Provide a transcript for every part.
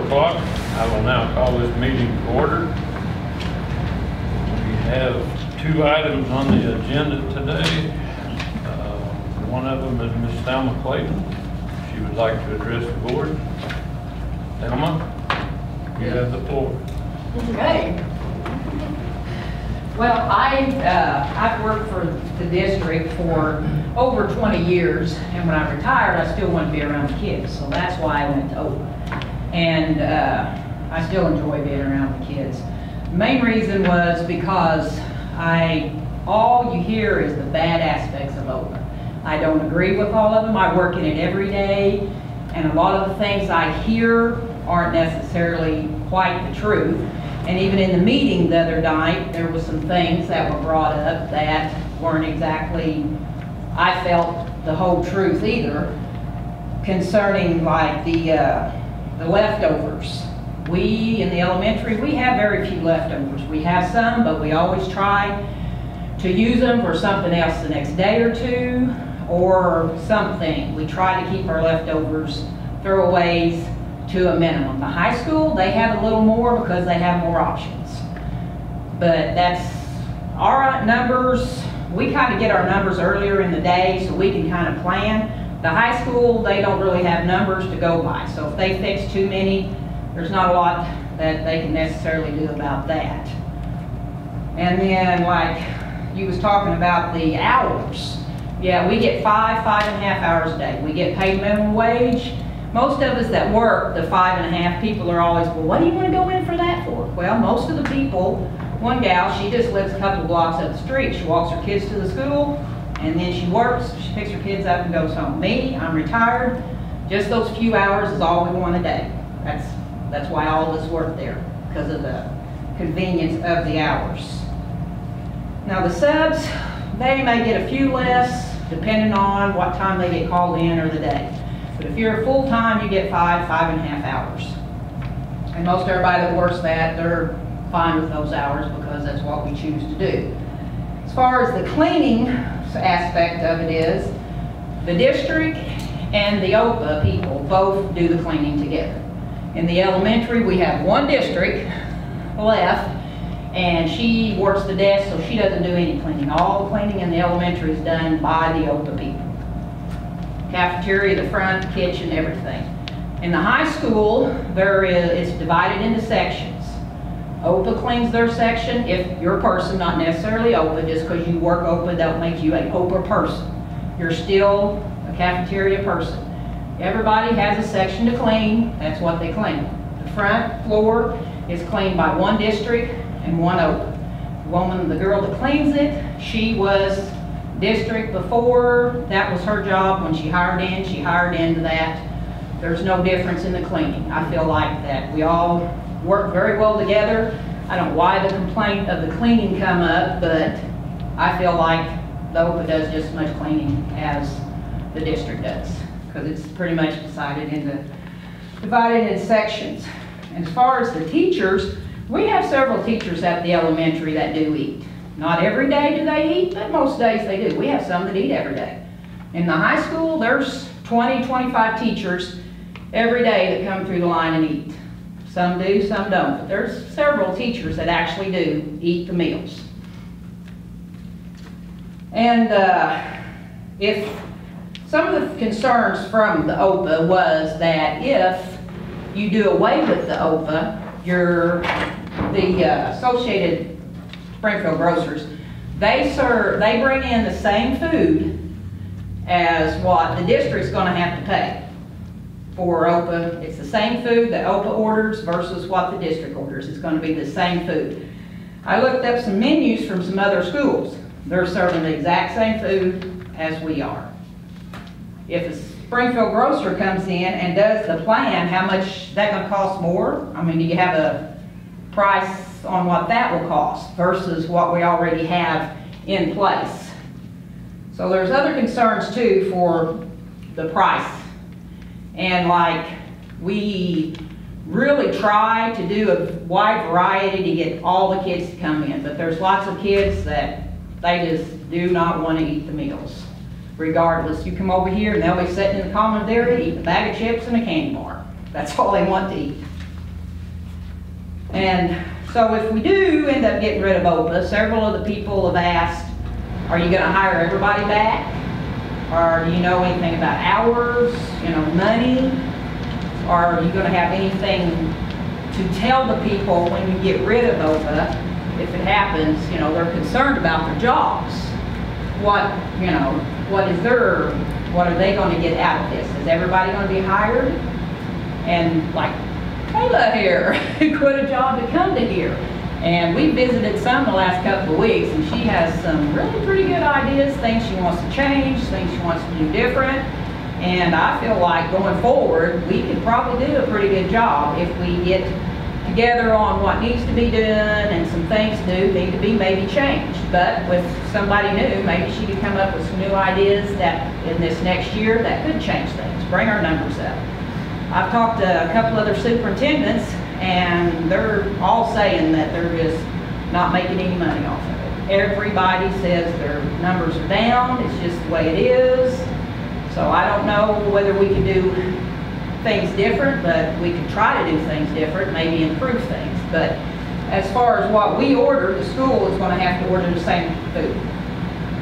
o'clock. I will now call this meeting to order. We have two items on the agenda today. One of them is Ms. Thelma Clayton. She would like to address the board. Thelma, you have the floor. Okay. Well, I've worked for the district for over 20 years, and when I retired, I still wanted to be around the kids, so that's why I went to OPAA. And I still enjoy being around the kids. The main reason was because all you hear is the bad aspects of OPAA. I don't agree with all of them. I work in it every day, and a lot of the things I hear aren't necessarily quite the truth. And even in the meeting the other night, there were some things that were brought up that weren't exactly, I felt, the whole truth either, concerning like the leftovers. We, in the elementary, we have very few leftovers. We have some, but we always try to use them for something else the next day or two, or something. We try to keep our leftovers, throwaways, to a minimum. The high school, they have a little more because they have more options. But that's our numbers. We kind of get our numbers earlier in the day so we can kind of plan. The high school, they don't really have numbers to go by. So if they fix too many, there's not a lot that they can necessarily do about that. And then like you was talking about the hours. Yeah, we get 5.5 hours a day. We get paid minimum wage. Most of us that work the 5.5 people are always, well, what do you want to go in for that for? Well, most of the people, one gal, she just lives a couple of blocks up the street. She walks her kids to the school, and then she works, she picks her kids up and goes home. Me, I'm retired. Just those few hours is all we want a day. That's why all of us work there, because of the convenience of the hours. Now the subs, they may get a few less, depending on what time they get called in or the day. But if you're full-time, you get 5.5 hours. And most everybody that works that, they're fine with those hours because that's what we choose to do. As far as the cleaning aspect of it is, the district and the OPAA people both do the cleaning together. In the elementary, we have one district left, and she works the desk, so she doesn't do any cleaning. All the cleaning in the elementary is done by the OPAA people. Cafeteria, the front, kitchen, everything. In the high school, it's divided into sections. OPAA cleans their section. If you're a person, not necessarily OPAA, just because you work OPAA don't make you an OPAA person. You're still a cafeteria person. Everybody has a section to clean. That's what they clean. The front floor is cleaned by one district and one OPAA. The girl that cleans it, she was district before. That was her job. When she hired into that. There's no difference in the cleaning. I feel like that we all work very well together. I don't know why the complaint of the cleaning come up, but I feel like the OPAA does just as much cleaning as the district does, because it's pretty much divided into sections. And as far as the teachers, we have several teachers at the elementary that do eat. Not every day do they eat, but most days they do. We have some that eat every day. In the high school, there's 20, 25 teachers every day that come through the line and eat. Some do, some don't, but there's several teachers that actually do eat the meals. And if some of the concerns from the OPAA was that if you do away with the OPAA, the Associated Springfield Grocers, they bring in the same food as what the district's going to have to pay for OPAA. It's the same food that OPAA orders versus what the district orders. It's going to be the same food. I looked up some menus from some other schools. They're serving the exact same food as we are. If a Springfield grocer comes in and does the plan, how much that going to cost more? I mean, do you have a price on what that will cost versus what we already have in place? So there's other concerns too for the price. And like, we really try to do a wide variety to get all the kids to come in, but there's lots of kids that they just do not want to eat the meals. Regardless, you come over here and they'll be sitting in the common area eating a bag of chips and a candy bar. That's all they want to eat. And so if we do end up getting rid of OPAA, several of the people have asked, are you gonna hire everybody back? Or do you know anything about hours, money? Or are you gonna have anything to tell the people when you get rid of OPAA, if it happens, they're concerned about their jobs. What are they gonna get out of this? Is everybody gonna be hired? And like Kayla here, quit a job to come to here. And we visited some the last couple of weeks, and she has some really pretty good ideas, things she wants to change, things she wants to do different. And I feel like going forward, we could probably do a pretty good job if we get together on what needs to be done and some things need to be maybe changed. But with somebody new, maybe she could come up with some new ideas that in this next year that could change things, bring our numbers up. I've talked to a couple other superintendents, and they're all saying that they're just not making any money off of it. Everybody says their numbers are down, it's just the way it is. So I don't know whether we can do things different, but we can try to do things different, maybe improve things. But as far as what we order, the school is going to have to order the same food.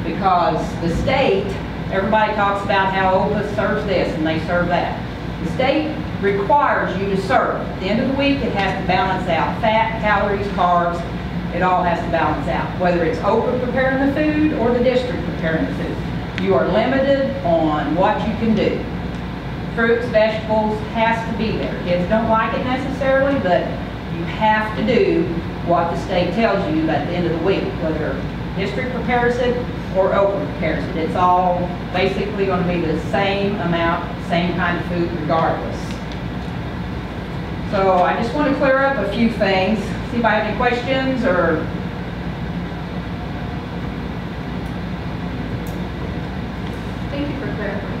Because the state, everybody talks about how OPAA serves this and they serve that. The state requires you to serve. At the end of the week, it has to balance out fat, calories, carbs. It all has to balance out. Whether it's OPAA preparing the food or the district preparing the food. You are limited on what you can do. Fruits, vegetables has to be there. Kids don't like it necessarily, but you have to do what the state tells you at the end of the week, whether district prepares it or OPAA prepares it. It's all basically going to be the same amount, same kind of food regardless. So I just want to clear up a few things. See if I have any questions or... Thank you for clarifying.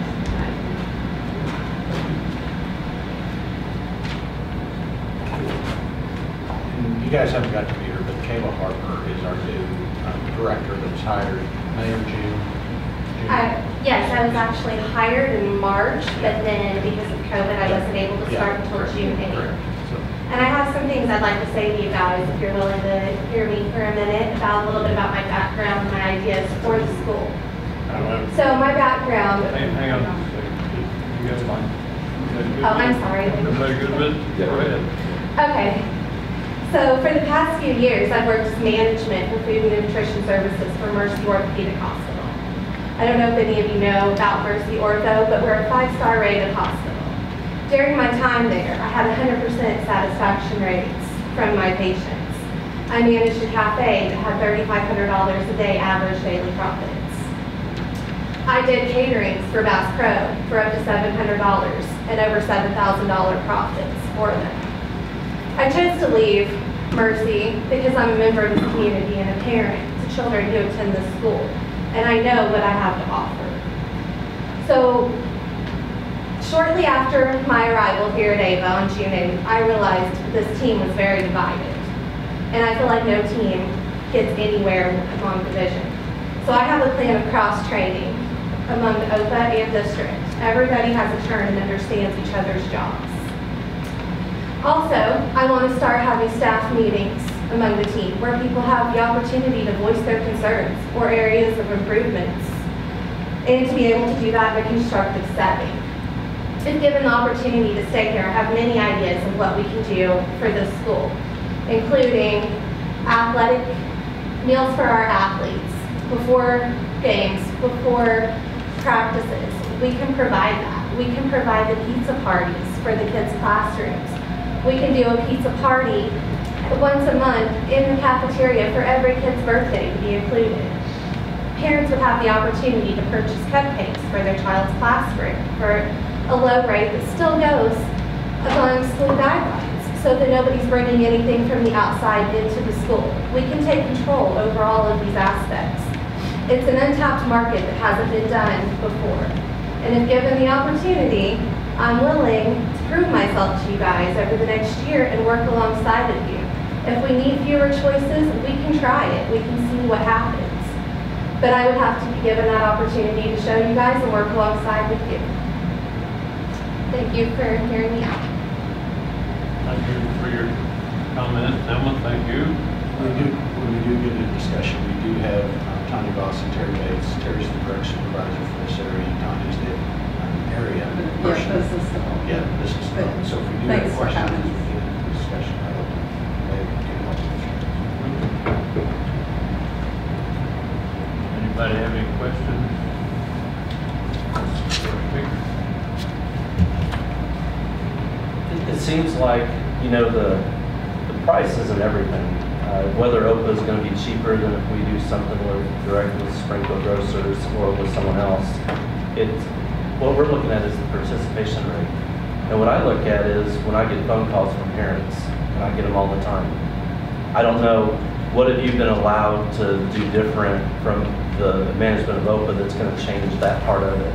You guys haven't got to meet her, but Kayla Harper is our new director that's hired May or June. Yes, I was actually hired in March, but then because of COVID, I wasn't able to start until June 8th. And I have some things I'd like to say to you guys, if you're willing to hear me for a minute, about a little bit about my background and my ideas for the school. So my background. Hang on a second. You guys fine? Oh, I'm sorry. Everybody good with it? Go ahead. Okay. So for the past few years, I've worked as management for food and nutrition services for Mercy Orthopedic Hospital. I don't know if any of you know about Mercy Ortho, but we're a 5-star rated hospital. During my time there, I had 100% satisfaction rates from my patients. I managed a cafe that had $3,500 a day average daily profits. I did caterings for Bass Pro for up to $700 and over $7,000 profits for them. I chose to leave Mercy because I'm a member of the community and a parent to children who attend this school, and I know what I have to offer. So, shortly after my arrival here at Ava on June 8th, I realized this team was very divided, and I feel like no team gets anywhere among division. So I have a plan of cross-training among the OPAA and district. Everybody has a turn and understands each other's jobs. Also, I want to start having staff meetings among the team where people have the opportunity to voice their concerns or areas of improvements, and to be able to do that in a constructive setting. If given the opportunity to stay here, I have many ideas of what we can do for this school, including athletic meals for our athletes, before games, before practices. We can provide that. We can provide the pizza parties for the kids' classrooms. We can do a pizza party once a month in the cafeteria for every kid's birthday to be included. Parents would have the opportunity to purchase cupcakes for their child's classroom for a low rate that still goes among school guidelines, so that nobody's bringing anything from the outside into the school. We can take control over all of these aspects. It's an untapped market that hasn't been done before. And if given the opportunity, I'm willing to prove myself to you guys over the next year and work alongside of you. If we need fewer choices, we can try it. We can see what happens. But I would have to be given that opportunity to show you guys and work alongside with you. Thank you for hearing me out. Thank you for your comment. Thelma, thank you. When we do get into discussion, we do have Tanya Voss and Terry Bates. Terry's the direct supervisor for this area, and Tanya's the area person. Yeah, business development. Yeah, business development. So if we do Thanks have for questions, having as we us. get into discussion, I hope they can help us. Anybody have any questions? It seems like, you know, the price isn't everything. Whether OPAA is going to be cheaper than if we do something direct with Springfield Grocers or with someone else, what we're looking at is the participation rate. And what I look at is when I get phone calls from parents, and I get them all the time. I don't know, what have you been allowed to do different from the management of OPAA that's going to change that part of it?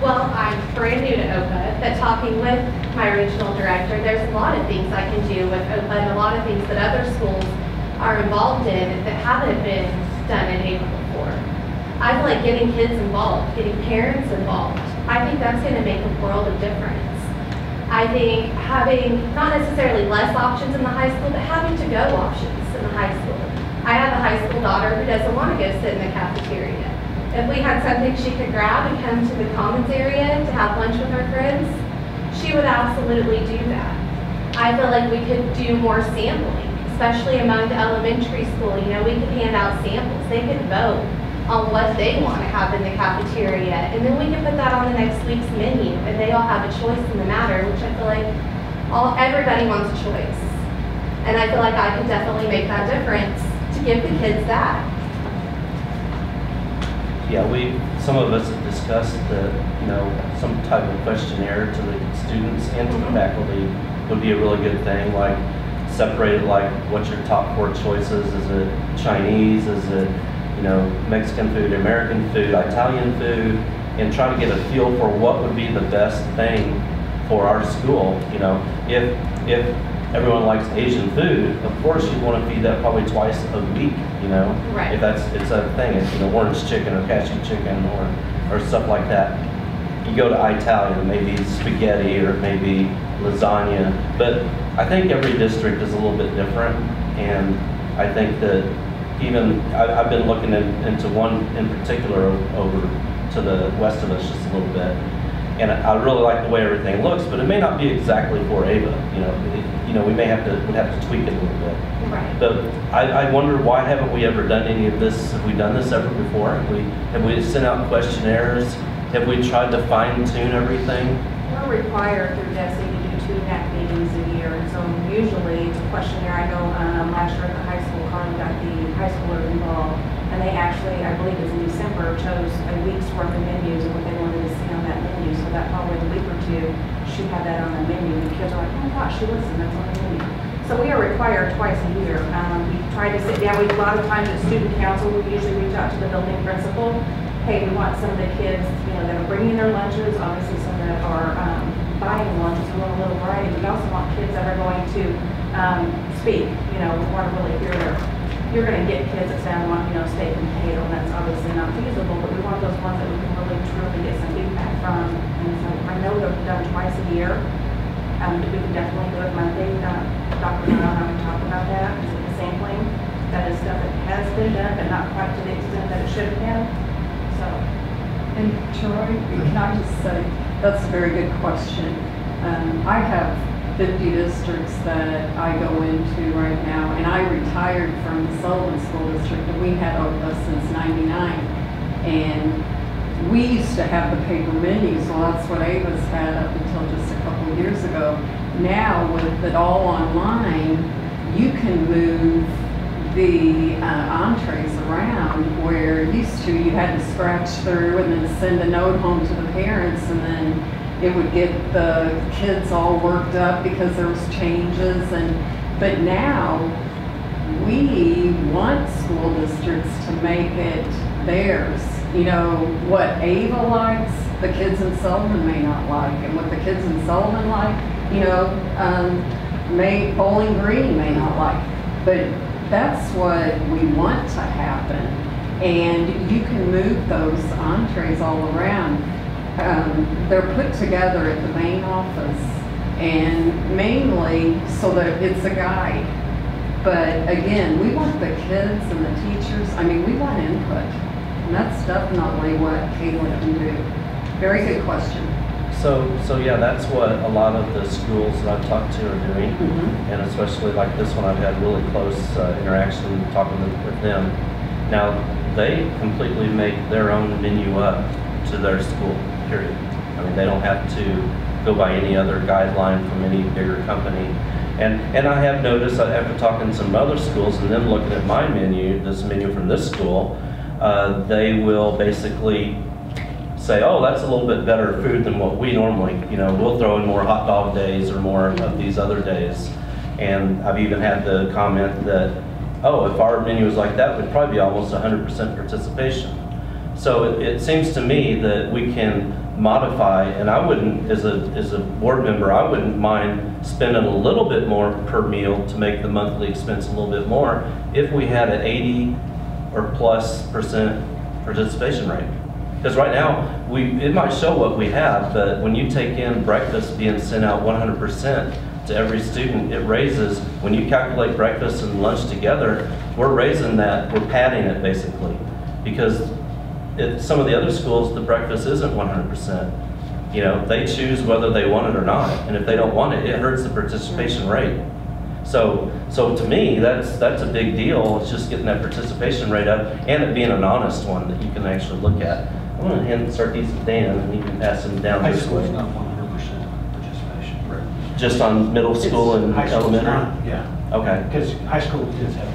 Well, I'm brand new to OPA, but talking with my regional director, there's a lot of things I can do with OPA and a lot of things that other schools are involved in that haven't been done in Ava before. I feel like getting kids involved, getting parents involved, I think that's going to make a world of difference. I think having, not necessarily less options in the high school, but having to-go options in the high school. I have a high school daughter who doesn't want to go sit in the cafeteria. If we had something she could grab and come to the commons area to have lunch with her friends, she would absolutely do that. I feel like we could do more sampling, especially among the elementary school. You know, we could hand out samples. They could vote on what they want to have in the cafeteria, and then we can put that on the next week's menu, and they all have a choice in the matter, which I feel like everybody wants a choice. And I feel like I could definitely make that difference to give the kids that. Yeah, some of us have discussed that, you know, some type of questionnaire to the students and to the faculty would be a really good thing, like separated, like what's your top 4 choices? Is it Chinese? Is it, you know, Mexican food, American food, Italian food? And try to get a feel for what would be the best thing for our school. You know, if everyone likes Asian food, of course you want to feed that probably twice a week, you know? Right. If it's a thing, it's, you know, orange chicken or cashew chicken or stuff like that. You go to Italian, maybe spaghetti or maybe lasagna, but I think every district is a little bit different, and I think that even, I've been looking into one in particular over to the west of us just a little bit, and I really like the way everything looks, but it may not be exactly for Ava. You know, we may have to tweak it a little bit. Right. But I wonder, why haven't we ever done any of this? Have we done this ever before? Have we sent out questionnaires? Have we tried to fine tune everything? We're required through DESE to do 2 NAC meetings a year, and so usually it's a questionnaire. I know last year at the high school, Carly got the high schoolers involved, and they actually, I believe it was in December, chose a week's worth of menus and what they wanted to see on that menu, so that probably a week or 2, she had that on the menu, and the kids are like, oh my gosh, she listened, that's on the menu. So we are required twice a year. We try to sit down, a lot of times at student council, we usually reach out to the building principal. Hey, we want some of the kids, you know, that are bringing their lunches, obviously some that are buying lunches, we want a little variety. We also want kids that are going to speak, you know, we want to really hear you're going to get kids that say, I want, you know, steak and potato, and that's obviously not feasible, but we want those ones that we can really truly get some feedback from. And so I know they're done twice a year. We can definitely do it monthly. Dr. Brown and I talked about that, the sampling. That is stuff that has been done, but not quite to the extent that it should have been. So. And Troy, can I just say, that's a very good question. I have 50 districts that I go into right now, and I retired from the Sullivan School District, and we had OPA since '99. And we used to have the paper menus, well, that's what Ava's had up until just a couple of years ago. Now, with it all online, you can move the entrees around, where used to you had to scratch through and then send a note home to the parents, and then it would get the kids all worked up because there was changes. But now we want school districts to make it theirs. You know, what Ava likes, the kids in Sullivan may not like, and what the kids in Sullivan like, you know, Bowling Green may not like. But that's what we want to happen, and you can move those entrees all around. They're put together at the main office, And mainly so that it's a guide. But again, we want the kids and the teachers, I mean, we want input. And that's definitely what Caitlin can do. Very good question. So yeah, that's what a lot of the schools that I've talked to are doing. Mhm. And especially like this one, I've had really close interaction talking with them. Now, they completely make their own menu up to their school, period. I mean, they don't have to go by any other guideline from any bigger company. And I have noticed that after talking to some other schools and then looking at my menu, this menu from this school, they will basically say, oh, that's a little bit better food than what we normally, we'll throw in more hot dog days or more of these other days. And I've even had the comment that, oh, if our menu was like that, we'd probably be almost 100% participation. So it seems to me that we can modify, and I wouldn't, as a board member, I wouldn't mind spending a little bit more per meal to make the monthly expense a little bit more if we had an 80 or plus % participation rate. Because right now, it might show what we have, but when you take in breakfast being sent out 100% to every student, it raises, when you calculate breakfast and lunch together, we're raising that, we're padding it basically. Because at some of the other schools, the breakfast isn't 100%. They choose whether they want it or not. And if they don't want it, it hurts the participation rate. So to me, that's a big deal. It's just getting that participation rate up and it being an honest one that you can actually look at. I'm going to hand start these to Dan and you can pass them down High this school is way. not 100% participation, correct? Just on middle school and High school's elementary? not, yeah. Okay. Because high school kids have.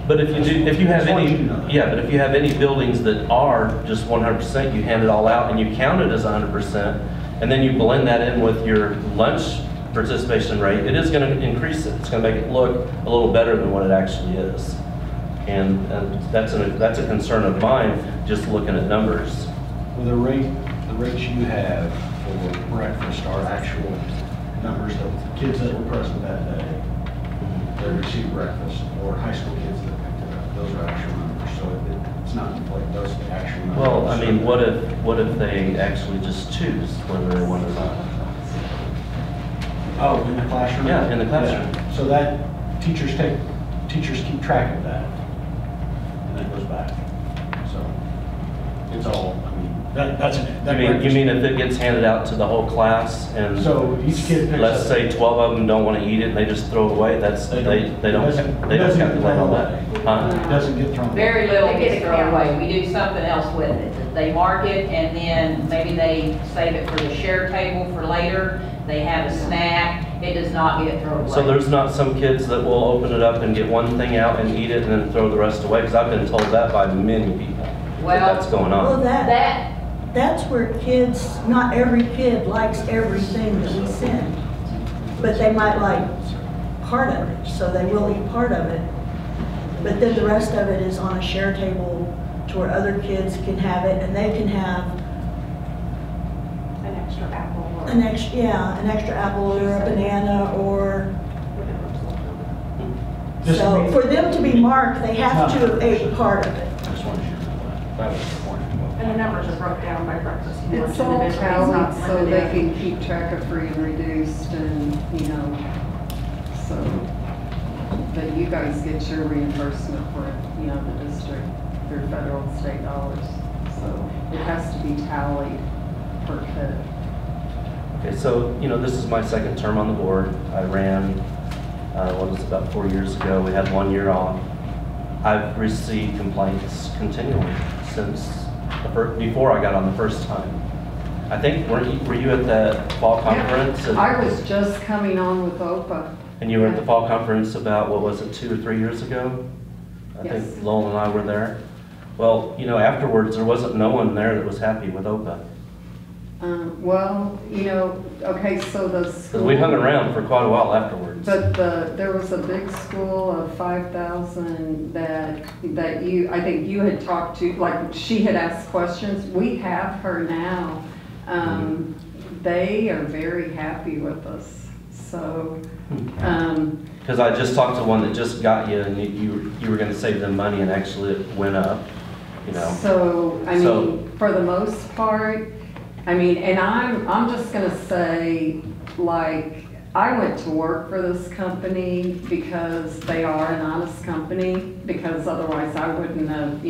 But if you have As long as any, you know that. yeah, but if you have any buildings that are just 100%, you hand it all out and you count it as 100%, and then you blend that in with your lunch participation rate, it is going to increase it. It's going to make it look a little better than what it actually is. And that's a concern of mine, just looking at numbers. Well, the rates you have for breakfast are actual numbers of kids that were present that day that received breakfast, or high school kids that picked it up. Those are actual numbers, so it's not inflated. Those are the actual numbers. Well, I mean, what if they actually just choose whether they want it or not? Oh, in the classroom? Yeah, in the classroom. Yeah. So that teachers keep track of that, and that goes back. So it's all. I mean, that's You mean if it gets handed out to the whole class and so each kid picks let's up- say 12 of them don't want to eat it and they just throw it away, they don't calculate all that. Huh? It doesn't get thrown away. Very little They get gets it thrown down. away. We do something else with it. They mark it and then maybe they save it for the share table for later. They have a snack. It does not get thrown away. So there's not some kids that will open it up and get one thing out and eat it and then throw the rest away? Because I've been told that by many people, that Well, that's going Well, on. that's where kids, not every kid likes everything that we send, but they might like part of it, so they will eat part of it. But then the rest of it is on a share table to where other kids can have it, and they can have An extra apple or an extra apple or a banana or, Just so me. for them to be marked, they have to have ate part of it. I just wanted you to know that. That was the point. And the numbers are broke down by breakfast. and lunch It's all individually. It's not tallied so blended they in. can keep track of free and reduced and, so that you guys get your reimbursement for it, the district, through federal and state dollars. So it has to be tallied per kid. Okay, so, this is my second term on the board. I ran, about 4 years ago. We had 1 year off. I've received complaints continually since before I got on the first time. I think, were you at that fall conference? I was just coming on with OPA. And you were at the fall conference about, 2 or 3 years ago? I Yes. think Lowell and I were there. Well, afterwards, there wasn't no one there that was happy with OPA. Okay, so the Because school. we hung around for quite a while afterwards. But there was a big school of 5,000 that I think you had talked to, like she had asked questions. We have her now. They are very happy with us. So, Because I just talked to one that just got you and you were going to save them money and actually it went up, So, So- for the most part, and I'm just gonna say, like, I went to work for this company because they are an honest company, because otherwise I wouldn't have,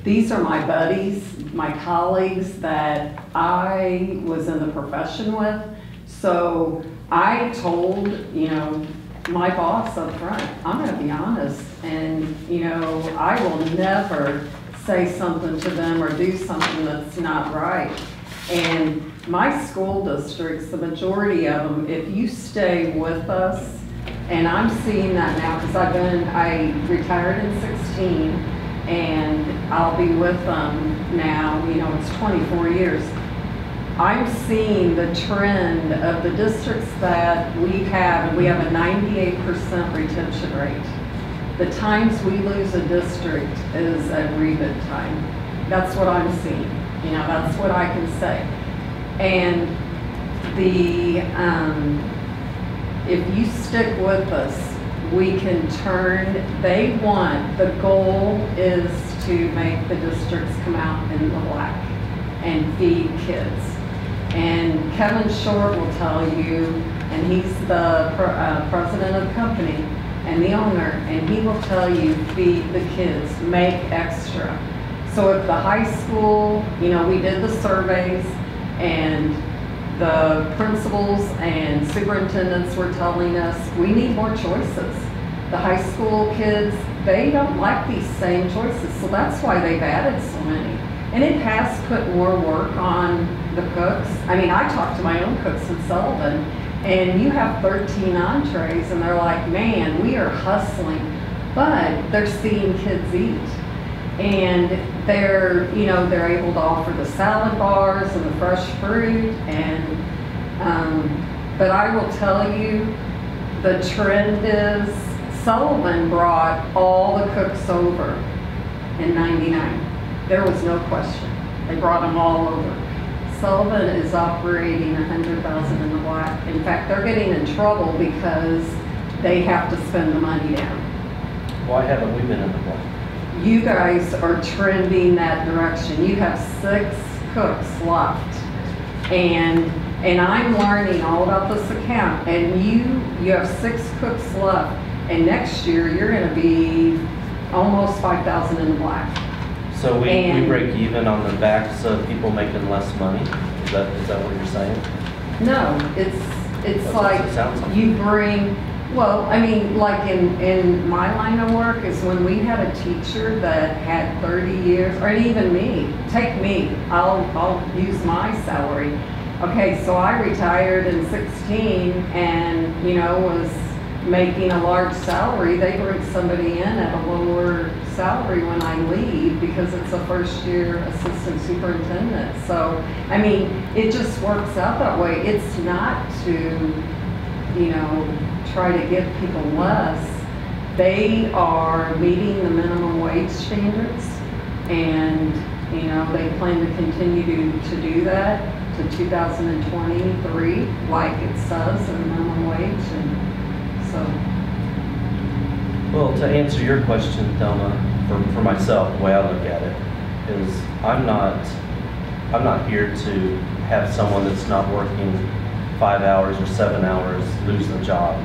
these are my buddies, my colleagues that I was in the profession with. So I told, my boss up front, I'm gonna be honest, and, I will never say something to them or do something that's not right. And my school districts, the majority of them, if you stay with us, and I'm seeing that now because I retired in 16, and I'll be with them now, it's 24 years. I'm seeing the trend of the districts that we have a 98% retention rate. The times we lose a district is a rebid time. That's what I'm seeing. That's what I can say. And if you stick with us, we can turn, the goal is to make the districts come out in the black and feed kids. And Kevin Short will tell you, and he's the president of the company and the owner, and he will tell you, feed the kids, make extra. So at the high school, we did the surveys, and the principals and superintendents were telling us we need more choices. The high school kids, they don't like these same choices, so that's why they've added so many. And it has put more work on the cooks. I talk to my own cooks in Sullivan, and you have 13 entrees, and they're like, man, we are hustling, but they're seeing kids eat. And they're able to offer the salad bars and the fresh fruit, and but I will tell you, the trend is Sullivan brought all the cooks over in '99. There was no question. They brought them all over. Sullivan is operating 100,000 in the black. In fact, they're getting in trouble because they have to spend the money down. Why haven't we been in the black? You guys are trending that direction. You have 6 cooks left. And I'm learning all about this account. And you have 6 cooks left. And next year, you're gonna be almost 5,000 in the black. So we break even on the backs of people making less money? Is that what you're saying? No, it's That's like what it sounds like. you bring, like in my line of work is when we had a teacher that had 30 years, or even me, take me, I'll use my salary. Okay, so I retired in 16 and, was making a large salary. They bring somebody in at a lower salary when I leave because it's a first year assistant superintendent. So, it just works out that way. It's not to, try to give people less. They are meeting the minimum wage standards, and, they plan to continue to do that to 2023, like it says in minimum wage, and so. Well, to answer your question, Thelma, for myself, the way I look at it is I'm not here to have someone that's not working 5 hours or 7 hours lose the job.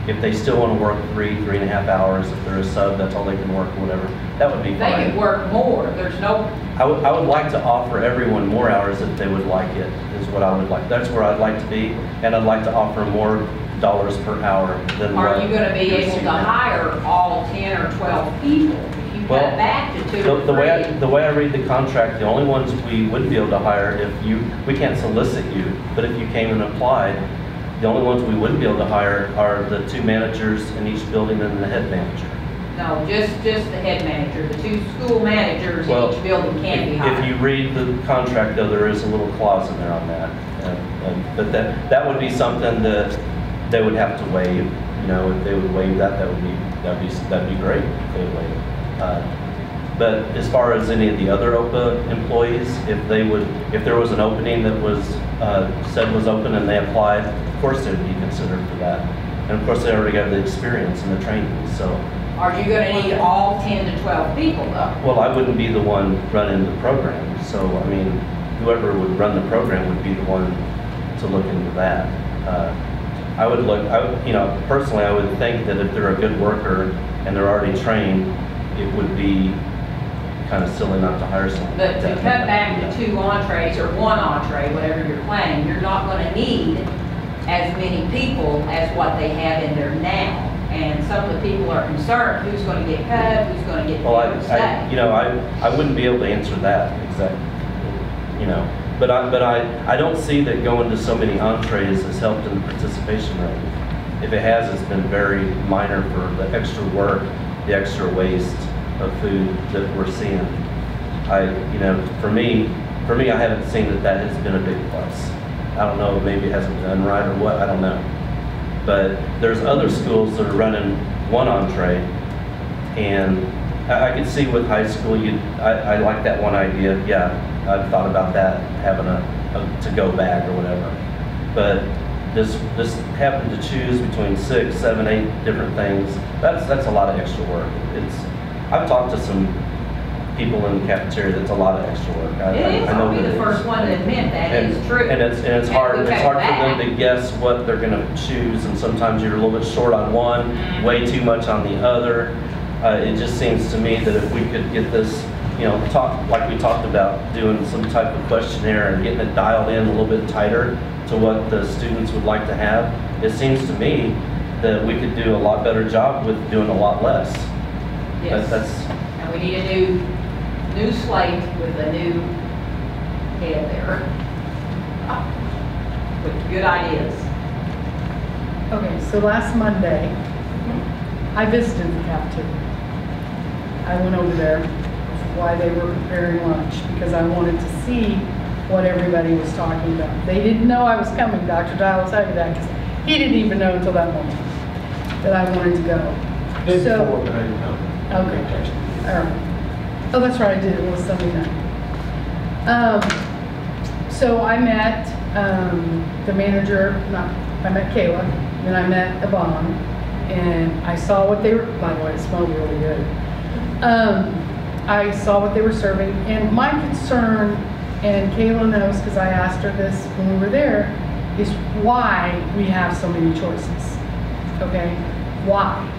If they still want to work 3.5 hours, if they're a sub, that's all they can work, or whatever, that would be fine. They could work more, there's no. I would like to offer everyone more hours if they would like it, is what I would like. That's where I'd like to be, and I'd like to offer more dollars per hour than what. Are you gonna be able to hire all 10 or 12 people? If you cut back to 2 or 3. The way I read the contract, the only ones we wouldn't be able to hire we can't solicit you, but if you came and applied, the only ones we wouldn't be able to hire are the 2 managers in each building and the head manager. No, just the head manager, the 2 school managers in each building can't be hired. If you read the contract, though, there is a little clause in there on that. But that would be something that they would have to waive. If they would waive that, that'd be great if they would waive it. But as far as any of the other OPA employees, if there was an opening that was said was open and they applied, of course they would be considered for that. And of course they already have the experience and the training. So. Are you going to need all 10 to 12 people though? Well, I wouldn't be the one running the program. So whoever would run the program would be the one to look into that. I would look, you know, personally, I would think that if they're a good worker and they're already trained, it would be kind of silly not to hire someone. But like to that. cut back to 2 entrees or 1 entree, whatever you're planning, you're not gonna need as many people as what they have in there now. And some of the people are concerned, who's gonna get cut, who's gonna get Well, to stay. you know, I wouldn't be able to answer that exactly, you know. But I don't see that going to so many entrees has helped in the participation rate. If it has, it's been very minor for the extra work, the extra waste of food that we're seeing. You know, for me, I haven't seen that has been a big plus. I don't know, maybe it hasn't been done right or what, I don't know. But there's other schools that are running 1 entree, and I could see with high school, I like that one idea. Yeah, I've thought about that, having a to-go bag or whatever. But this having to choose between 6, 7, 8 different things, that's a lot of extra work. I've talked to some people in the cafeteria, that's a lot of extra work. It is, I know I'll be that the it first is. one to admit that is true. And it's hard. And we It's cut hard for them back. to guess what they're going to choose, and sometimes you're a little bit short on one, way too much on the other. It just seems to me that if we could get this, you know, like we talked about, doing some type of questionnaire and getting it dialed in a little bit tighter to what the students would like to have, it seems to me that we could do a lot better job with doing a lot less. Yes. And we need a new slate with a new head there. With good ideas. Okay, so last Monday, I visited the cafeteria. I went over there while they were preparing lunch because I wanted to see what everybody was talking about. They didn't know I was coming. Dr. Dial will tell you that because he didn't even know until that moment that I wanted to go. So, okay, all right. Oh, that's right, I did. It was Sunday night. So I met the manager, I met Kayla, then I met Yvonne, and I saw what they were, by the way, it smelled really good. I saw what they were serving, and my concern, and Kayla knows because I asked her this when we were there, is why we have so many choices, okay? Why?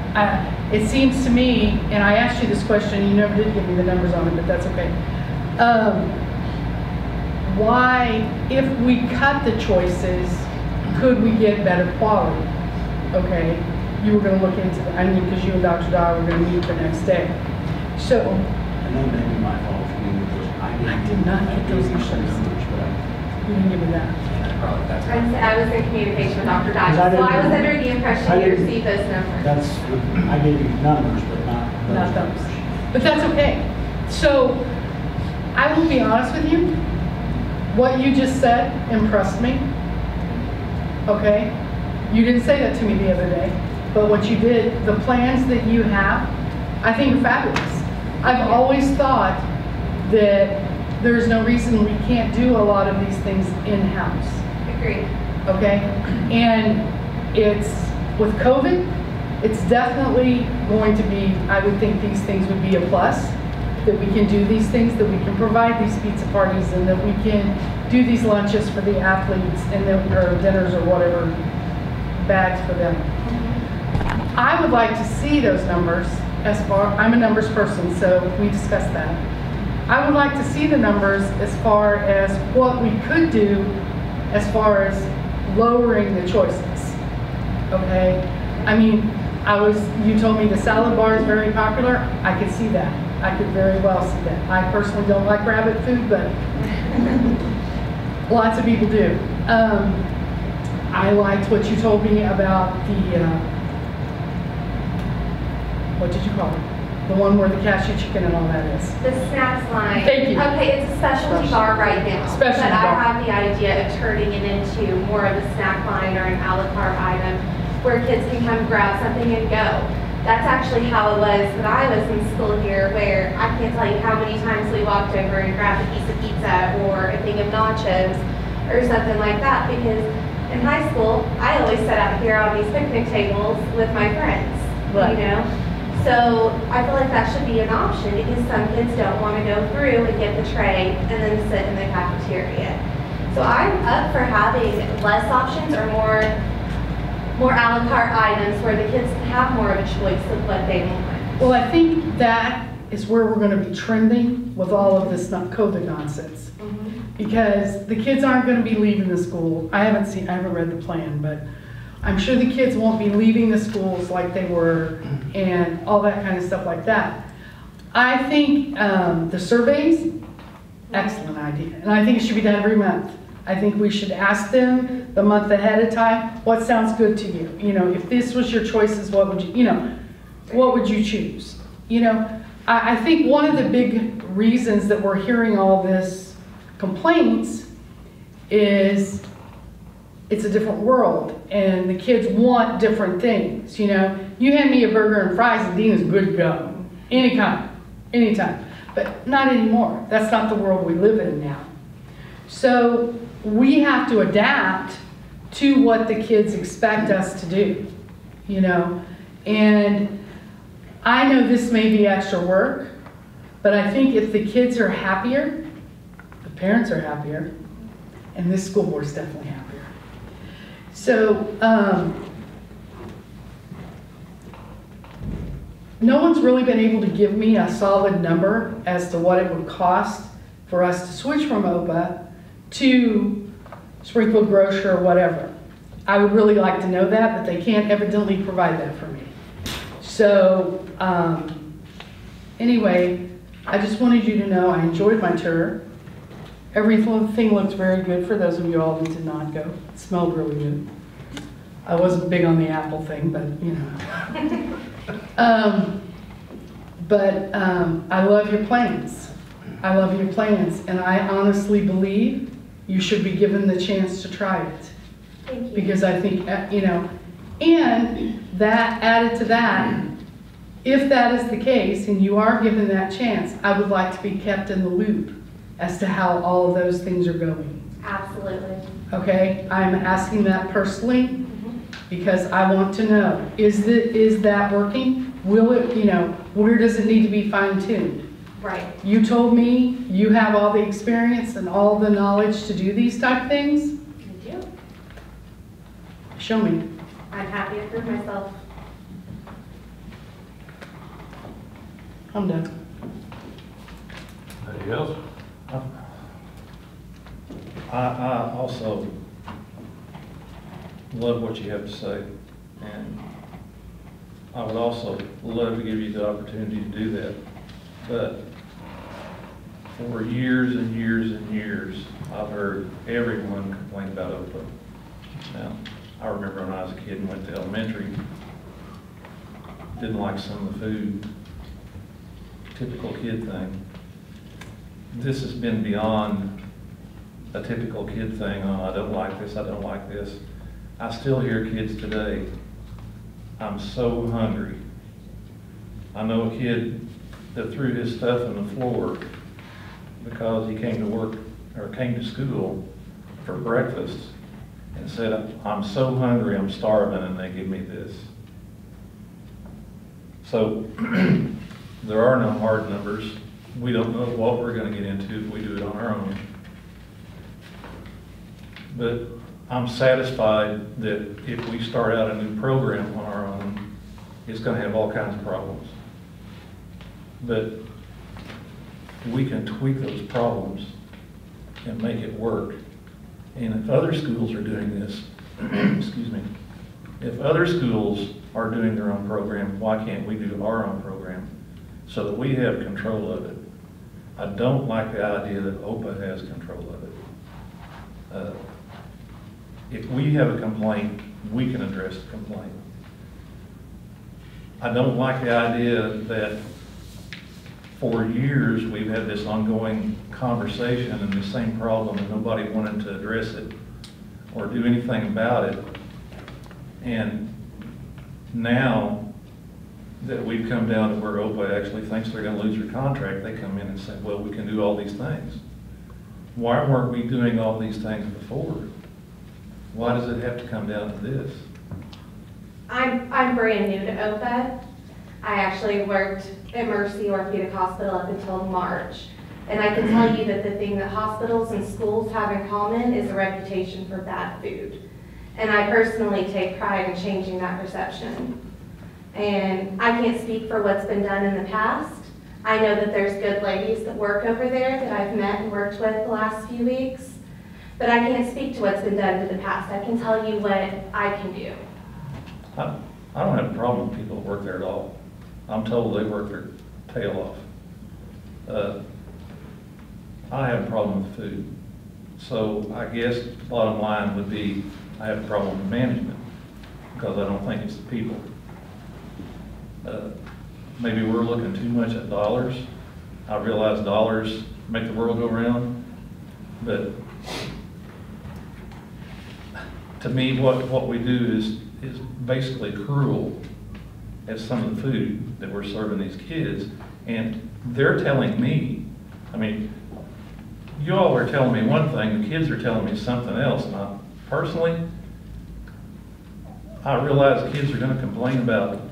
It seems to me, and I asked you this question, you never did give me the numbers on it, but that's okay. Why, if we cut the choices, could we get better quality? Okay, you were going to look into that. I mean, because you and Dr. Dyer were going to meet the next day. So, And then maybe my fault for me because I did not get those numbers. But You didn't give me that. I was in communication with Dr. Dodge, so Because I I was didn't- under the impression I you didn't- received those numbers. I gave you numbers, but Not those. But that's okay. So, I will be honest with you. What you just said impressed me. Okay? You didn't say that to me the other day, but what you did, the plans that you have, I think are fabulous. I've always thought that there's no reason we can't do a lot of these things in-house. Agreed. Okay? And it's, with COVID, it's definitely going to be, I would think these things would be a plus, that we can do these things, that we can provide these pizza parties, and that we can do these lunches for the athletes, and then, or dinners or whatever, bags for them. I would like to see those numbers as far, I'm a numbers person, so we discussed that. I would like to see the numbers as far as what we could do as far as lowering the choices, okay? I mean, you told me the salad bar is very popular. I could see that. I could very well see that. I personally don't like rabbit food, but lots of people do. I liked what you told me about the, what did you call it? The one where the cashew chicken and all that is. The snacks line. Thank you. Okay, it's a specialty bar right now. Specialty but bar. I have the idea of turning it into more of a snack line or an a la carte item where kids can come grab something and go. That's actually how it was when I was in school here, where I can't tell you how many times we walked over and grabbed a piece of pizza or a thing of nachos or something like that, because in high school, I always sat out here on these picnic tables with my friends, Right. you know? So I feel like that should be an option, because some kids don't want to go through and get the tray and then sit in the cafeteria. So I'm up for having less options or more la carte items where the kids can have more of a choice of what they want. Well, I think that is where we're gonna be trending with all of this COVID nonsense. Because the kids aren't gonna be leaving the school. I haven't read the plan, but I'm sure the kids won't be leaving the schools like they were and all that kind of stuff like that. I think the surveys, excellent idea. And I think it should be done every month. I think we should ask them the month ahead of time, what sounds good to you? You know, if this was your choices, what would you, what would you choose? You know, I think one of the big reasons that we're hearing all this complaints is it's a different world and the kids want different things. You know, you hand me a burger and fries and Dina's good to go. Anytime. But not anymore. That's not the world we live in now. So we have to adapt to what the kids expect us to do, you know. And I know this may be extra work, but I think if the kids are happier, the parents are happier, and this school board is definitely happier. So, no one's really been able to give me a solid number as to what it would cost for us to switch from OPAA to Springfield Grocer or whatever. I would really like to know that, but they can't evidently provide that for me. So, anyway, I just wanted you to know I enjoyed my tour. Everything looked very good for those of you all that did not go. It smelled really good. I wasn't big on the apple thing, but you know. I love your plans. I love your plans, and I honestly believe you should be given the chance to try it. Thank you. Because I think, you know, and that added to that, if that is the case and you are given that chance, I would like to be kept in the loop as to how all of those things are going. Absolutely. Okay, I'm asking that personally because I want to know, is that working? Will it, you know, where does it need to be fine-tuned? Right. You told me you have all the experience and all the knowledge to do these type of things. I do. Show me. I'm happy to prove myself. I'm done. Anybody else? I also love what you have to say, and I would also love to give you the opportunity to do that. But for years and years and years, I've heard everyone complain about OPAA. Now, I remember when I was a kid and went to elementary, didn't like some of the food, typical kid thing. This has been beyond a typical kid thing, oh, I don't like this, I don't like this. I still hear kids today, I'm so hungry. I know a kid that threw his stuff on the floor because he came to work or came to school for breakfast and said, I'm so hungry, I'm starving, and they give me this. So there are no hard numbers. We don't know what we're going to get into if we do it on our own. But I'm satisfied that if we start out a new program on our own, it's going to have all kinds of problems. But we can tweak those problems and make it work. And if other schools are doing this, excuse me, if other schools are doing their own program, why can't we do our own program so that we have control of it? I don't like the idea that OPAA has control of it. If we have a complaint, we can address the complaint. I don't like the idea that for years we've had this ongoing conversation and the same problem and nobody wanted to address it or do anything about it. And now that we've come down to where OPAA actually thinks they're going to lose their contract, they come in and say, well, we can do all these things. Why weren't we doing all these things before? Why does it have to come down to this? I'm brand new to OPAA. I actually worked at Mercy Orthopedic Hospital up until March. And I can tell you that the thing that hospitals and schools have in common is a reputation for bad food. And I personally take pride in changing that perception. And I can't speak for what's been done in the past. I know that there's good ladies that work over there that I've met and worked with the last few weeks, but I can't speak to what's been done in the past. I can tell you what I can do. I don't have a problem with people that work there at all. I'm told they work their tail off. I have a problem with food. So I guess the bottom line would be, I have a problem with management, because I don't think it's the people. Maybe we're looking too much at dollars. I realize dollars make the world go round, but to me, what we do is basically cruel at some of the food that we're serving these kids. And they're telling me, I mean, you all are telling me one thing, the kids are telling me something else. And personally, I realize kids are gonna complain about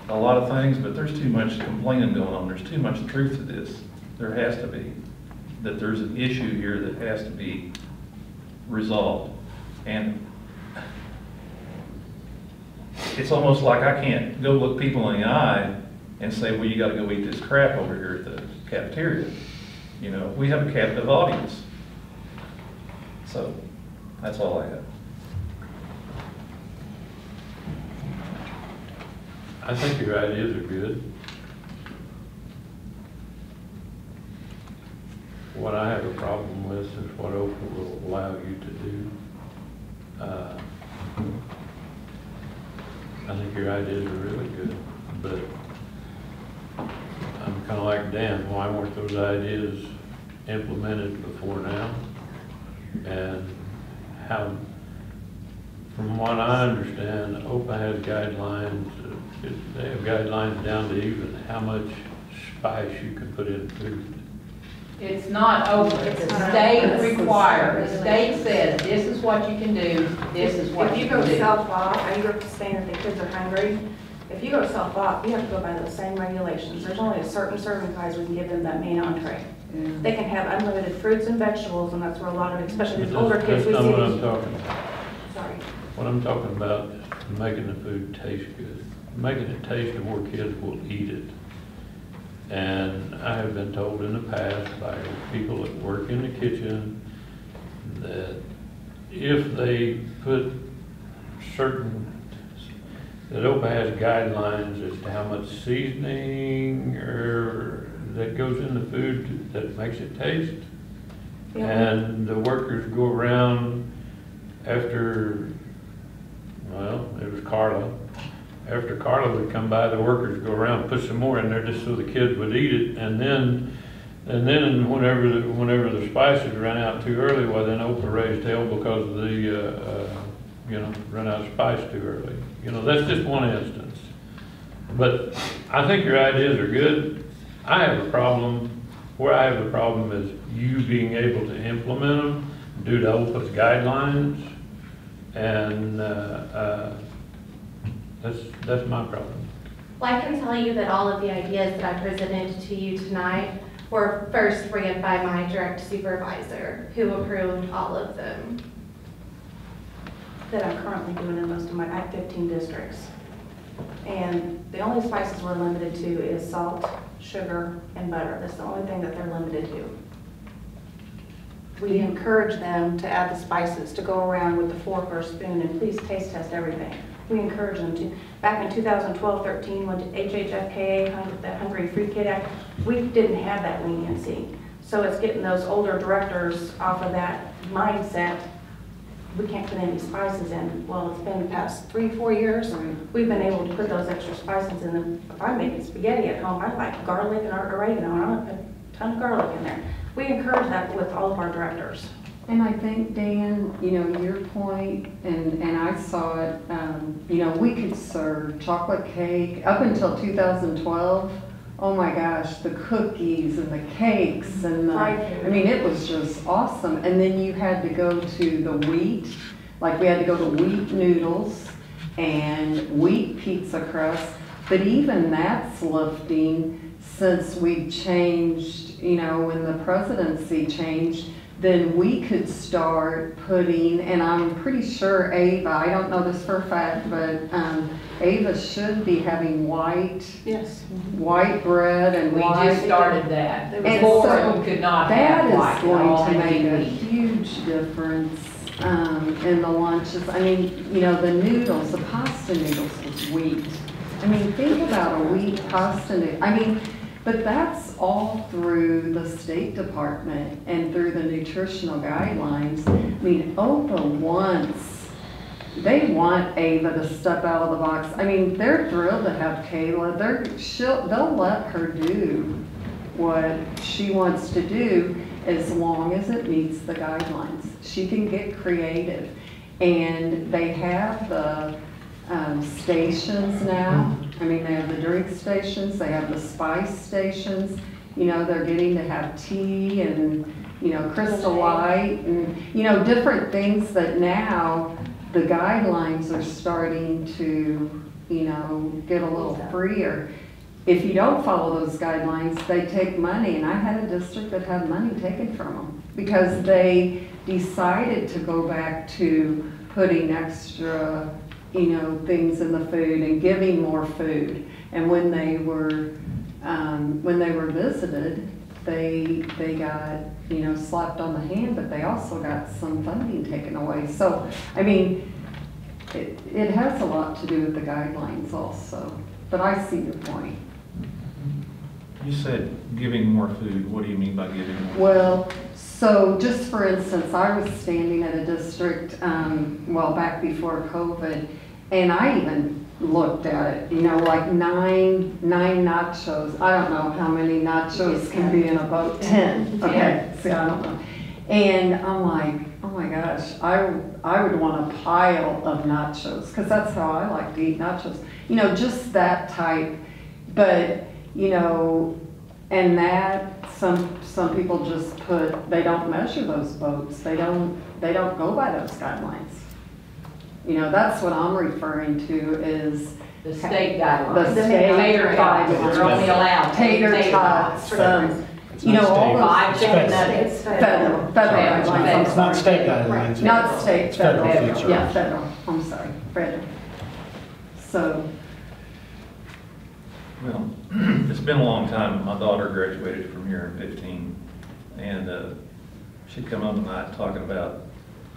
a lot of things, but there's too much complaining going on. There's too much truth to this. There has to be. That there's an issue here that has to be resolved. And it's almost like I can't go look people in the eye and say, well, you gotta go eat this crap over here at the cafeteria. You know, we have a captive audience. So, that's all I have. I think your ideas are good. What I have a problem with is what OPAA will allow you to do. I think your ideas are really good, but I'm kind of like Dan. Why weren't those ideas implemented before now? And how, from what I understand, OPAA has guidelines. They have guidelines down to even how much spice you can put in food. It's not open, It's the not state open. requires, the state says, this is what you can do, this is what If you you go can do. self-op, and you're saying that the kids are hungry, if you go self-op, you have to go by those same regulations. There's only a certain serving size we can give them that main entree. They can have unlimited fruits and vegetables, and that's where a lot of, especially these older kids, we That's see not what I'm these. talking about. Sorry. What I'm talking about is making the food taste good, making it taste to where kids will eat it. And I have been told in the past by people that work in the kitchen that if they put that OPAA has guidelines as to how much seasoning or that goes in the food that makes it taste. Yeah. And the workers go around after, well, it was Carla. After Carla would come by, the workers go around and put some more in there just so the kids would eat it. And then whenever the spices ran out too early, well, then OPAA raised hell because of the, run out of spice too early. You know, that's just one instance. But I think your ideas are good. I have a problem. Where I have a problem is you being able to implement them due to OPAA's guidelines. And that's my problem. Well, I can tell you that all of the ideas that I presented to you tonight were first ran by my direct supervisor, who approved all of them. That I'm currently doing in most of my, I have 15 districts. And the only spices we're limited to is salt, sugar, and butter. That's the only thing that they're limited to. We encourage them to add the spices, to go around with the fork or spoon and please taste test everything. We encourage them to. Back in 2012-13, when HHFKA, the Hungry Free Kid Act, we didn't have that leniency. So it's getting those older directors off of that mindset. We can't put any spices in. Well, it's been the past 3-4 years. We've been able to put those extra spices in them. If I'm making spaghetti at home, I like garlic and oregano, and I'll put a ton of garlic in there. We encourage that with all of our directors. And I think, Dan, your point, and I saw it, we could serve chocolate cake up until 2012. Oh my gosh, the cookies and the cakes and it was just awesome. And then you had to go to the wheat, like we had to go to wheat noodles and wheat pizza crust. But even that's lifting since we changed, when the presidency changed then we could start putting, and I'm pretty sure Ava, I don't know this for a fact, but Ava should be having white bread and We white. just started that. And Before, so you could not have white. That is It all going to had make be a wheat. huge difference in the lunches. I mean, you know, the noodles, the pasta noodles was wheat. I mean, think about a wheat pasta noodle. I mean, but that's all through the State Department and through the nutritional guidelines. I mean, OPAA they want Ava to step out of the box. I mean, they're thrilled to have Kayla. They'll let her do what she wants to do as long as it meets the guidelines. She can get creative. And they have the stations now. I mean, they have the drink stations, they have the spice stations. You know, they're getting to have tea and, you know, Crystal Light and, you know, different things that now the guidelines are starting to, you know, get a little freer. If you don't follow those guidelines, they take money. And I had a district that had money taken from them because they decided to go back to putting extra, you know, things in the food and giving more food. And when they were visited, they got, you know, slapped on the hand, but they also got some funding taken away. So, I mean, it has a lot to do with the guidelines also. But I see your point. You said giving more food. What do you mean by giving more? Well, so just for instance, I was standing at a district, well, back before COVID, and I even looked at it, you know, like nine nachos. I don't know how many nachos can be in a boat. 10. Okay, see, I don't know. And I'm like, oh my gosh, I would want a pile of nachos, because that's how I like to eat nachos. You know, just that type. But, you know, and that, some people just they don't measure those boats. They don't go by those guidelines. You know, that's what I'm referring to is The state guidelines. The state Tater tots, guidelines. they're only allowed tater tots, you know, all those. 5 chicken nuggets. Federal guidelines. It's not state guidelines. Not state, It's federal federal. feature. Yeah, federal, I'm sorry, federal. So, Well, it's been a long time. My daughter graduated from here in 15, and she'd come home tonight talking about,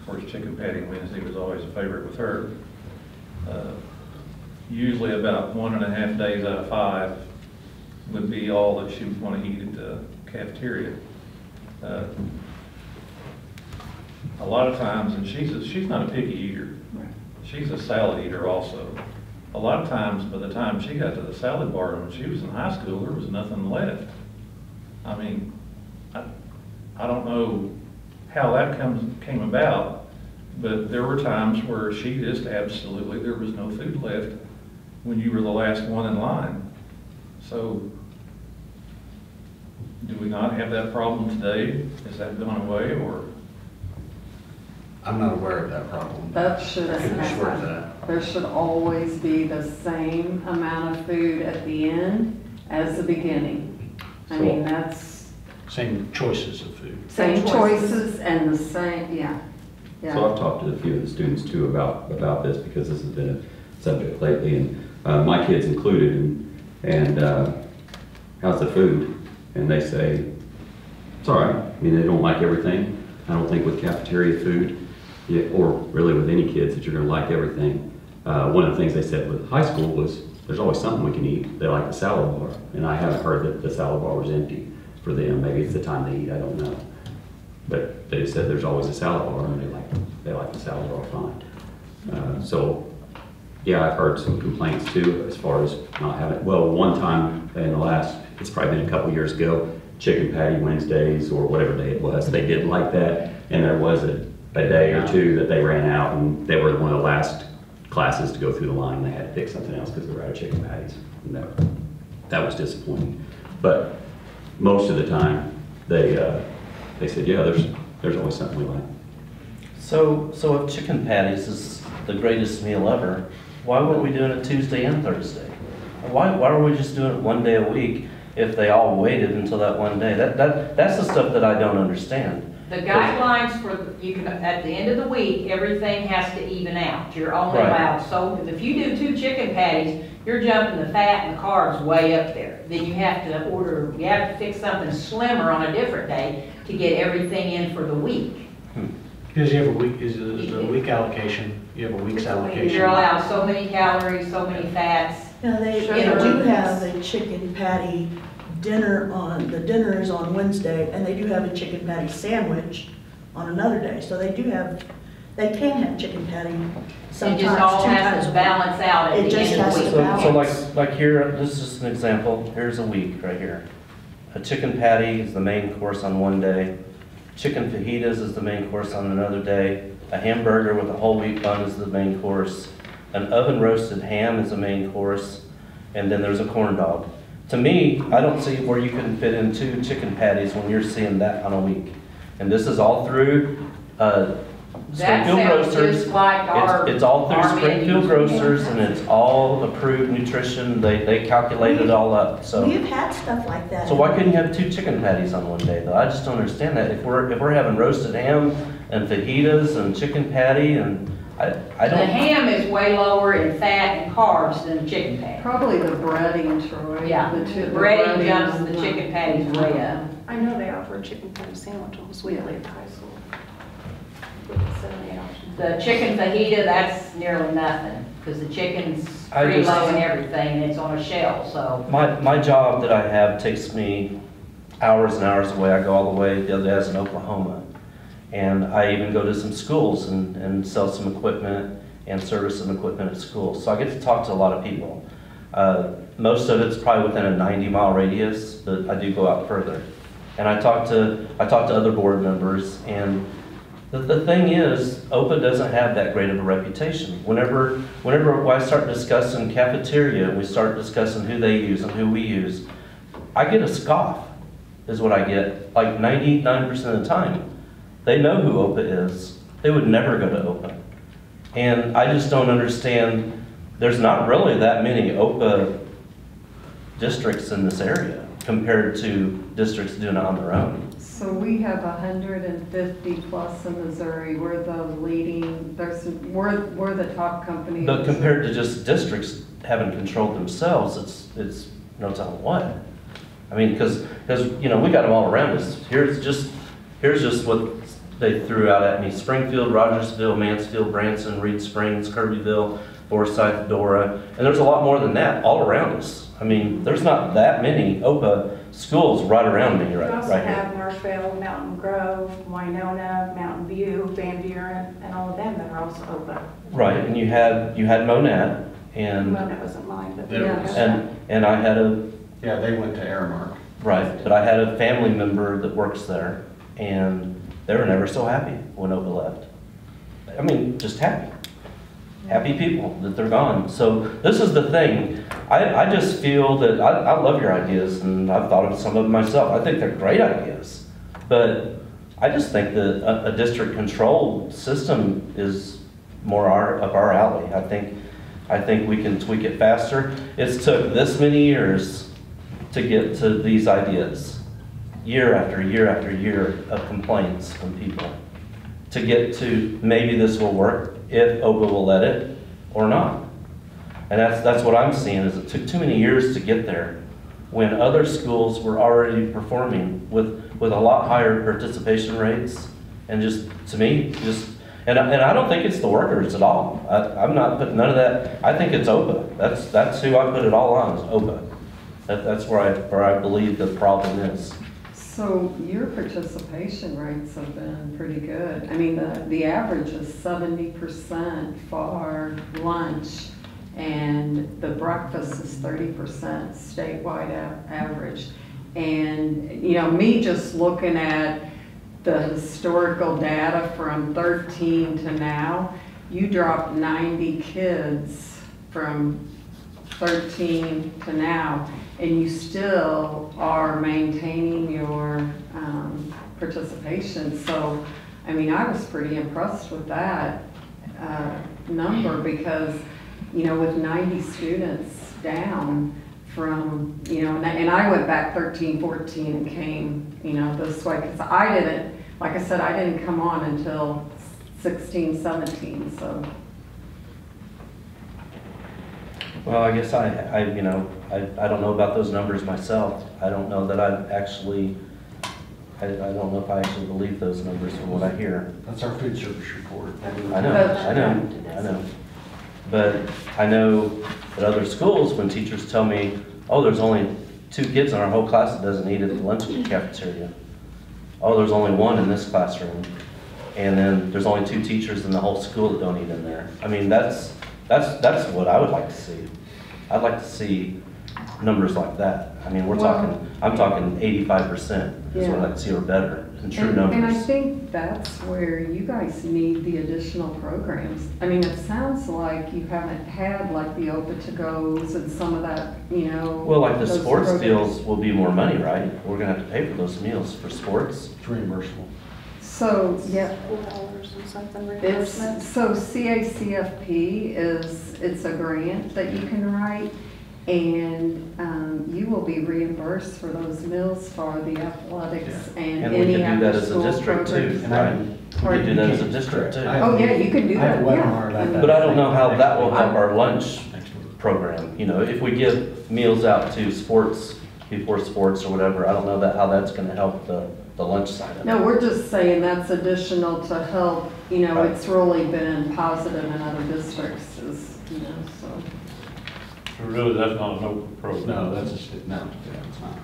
of course, chicken patty Wednesday was always a favorite with her. Usually about 1.5 days out of 5 would be all that she would want to eat at the cafeteria. A lot of times, and she's not a picky eater. She's a salad eater also. A lot of times, by the time she got to the salad bar when she was in high school, there was nothing left. I mean, I don't know how that came about, but there were times where she just absolutely, there was no food left when you were the last one in line. So, do we not have that problem today? Has that gone away, or? I'm not aware of that problem. that shouldn't I can assure happen. that. There should always be the same amount of food at the end as the beginning. I mean, that's Same choices of food. same choices and the same, yeah. So I've talked to a few of the students too about this, because this has been a subject lately, and my kids included, and how's the food? And they say, it's all right. I mean, they don't like everything. I don't think with cafeteria food, or really with any kids, that you're gonna like everything. One of the things they said with high school was, there's always something we can eat. They like the salad bar, and I haven't heard that the salad bar was empty for them. Maybe it's the time they eat, I don't know. But they said there's always a salad bar, and they like the salad bar fine. So, yeah, I've heard some complaints too, as far as not having, well, one time in the last, it's probably been a couple years ago, chicken patty Wednesdays, or whatever day it was, they didn't like that, and there was a day or two that they ran out, and they were one of the last classes to go through the line, and they had to pick something else because they were out of chicken patties. And that was disappointing. But most of the time, they said, yeah, there's always something we like. So if chicken patties is the greatest meal ever, why weren't we doing it Tuesday and Thursday? Why were we just doing it one day a week if they all waited until that one day? That's the stuff that I don't understand. The guidelines for, you can, at the end of the week, everything has to even out. You're only Right. allowed, so if you do 2 chicken patties, you're jumping the fat and the carbs way up there. Then you have to fix something slimmer on a different day to get everything in for the week. Because you have a week, is it a week allocation? You have a week's allocation? You're allowed so many calories, so many fats. Now, they Sugar. do have a chicken patty dinner the dinner is on Wednesday, and they do have a chicken patty sandwich on another day. So they can have chicken patty It sometimes, just all 2 has times to a balance out It at the just end of has the to week. balance. So like here, this is just an example, here's a week right here. A chicken patty is the main course on one day. Chicken fajitas is the main course on another day. A hamburger with a whole wheat bun is the main course. An oven roasted ham is the main course. And then there's a corn dog. To me, I don't see where you can fit in 2 chicken patties when you're seeing that on a week. And this is all through That Springfield sounds Grocers. just like our. It's all through our Springfield menus. Grocers, and it's all approved nutrition. They calculate it all up, so. We've had stuff like that. So why couldn't you have 2 chicken patties on one day, though? I just don't understand that. If we're having roasted ham and fajitas and chicken patty, and I The don't. ham is way lower in fat and carbs than the chicken patty. Probably the breading, Troy. Yeah, The the the breading jumps and the chicken patties way up. I know they offer a chicken patty sandwich almost weekly at the high school. With 7, 8 options. The chicken fajita, that's nearly nothing, because the chicken's I pretty just- low and everything, and it's on a shell, so. My job that I have takes me hours and hours away. I go all the way, the other day I was in Oklahoma. And I even go to some schools and sell some equipment and service some equipment at schools. So I get to talk to a lot of people. Most of it's probably within a 90-mile radius, but I do go out further. And I talk to other board members, and the thing is, OPAA doesn't have that great of a reputation. Whenever I start discussing cafeteria, and we start discussing who they use and who we use, I get a scoff, is what I get, like 99% of the time. They know who OPAA is. They would never go to OPAA. And I just don't understand, there's not really that many OPAA districts in this area compared to districts doing it on their own. So we have 150 plus in Missouri. We're the leading, we're the top company. But compared to just districts having controlled themselves, it's no telling what. I mean, because we got them all around us. Here's just what they threw out at me: Springfield, Rogersville, Mansfield, Branson, Reed Springs, Kirbyville, Forsyth, Dora, and there's a lot more than that all around us. I mean, there's not that many OPAA schools right around me We right also here. have Marshville, Mountain Grove, Winona, Mountain View, Van Buren, and all of them that are also open. Right, and you had Monad, and Well, that wasn't mine, but. Yeah. and I had a Yeah, they went to Aramark. right, but I had a family member that works there, and they were never so happy when OPAA left. I mean, just happy. Happy people that they're gone. So this is the thing. I just feel that I love your ideas, and I've thought of some of them myself. I think they're great ideas. But I just think that a district control system is more up our alley. I think we can tweak it faster. It's took this many years to get to these ideas. Year after year after year of complaints from people. To get to maybe this will work if OPAA will let it or not. And that's what I'm seeing, is it took too many years to get there when other schools were already performing with a lot higher participation rates. And just, to me, and I don't think it's the workers at all. I'm not putting none of that. I think it's OPAA. That's who I put it all on, is OPAA. That's where I believe the problem is. So your participation rates have been pretty good. I mean, the average is 70% for lunch, and the breakfast is 30% statewide average. And, me just looking at the historical data from 13 to now, you dropped 90 kids from 13 to now, and you still are maintaining your participation. So, I mean, I was pretty impressed with that number, because, with 90 students down from, and I went back 13, 14 and came, this way, because I didn't, like I said, I didn't come on until 16, 17, so. Well, I guess I don't know about those numbers myself. I don't know that I've actually, I don't know if I actually believe those numbers from what I hear. That's our food service report. I know. But I know at other schools, when teachers tell me, oh, there's only 2 kids in our whole class that doesn't eat at the lunch cafeteria. Oh, there's only 1 in this classroom. And then there's only 2 teachers in the whole school that don't eat in there. I mean, that's what I would like to see. I'd like to see numbers like that. I mean, I'm talking 85% is what I'd like to see, or better, in true numbers. And I think that's where you guys need the additional programs. I mean, it sounds like you haven't had like the OPAA to-goes and some of that, Well, like the those sports programs. deals will be more money, right? We're gonna have to pay for those meals for sports. It's reimbursable. So, yeah. $4 and something It's, reimbursement. so CACFP it's a grant that you can write, and you will be reimbursed for those meals for the athletics and And we any can do that as a after-school district too, programs. right? We can do that as a district too. Oh, yeah, you can do I have that, a webinar about yeah. that. But I don't know how that will help our lunch Next week. program. If we give meals out to sports, before sports or whatever, I don't know how that's gonna help the lunch side of it. No, we're just saying that's additional to help, Right. it's really been positive in other districts, so. So really, that's not an open program? No, that's no, yeah, it's not.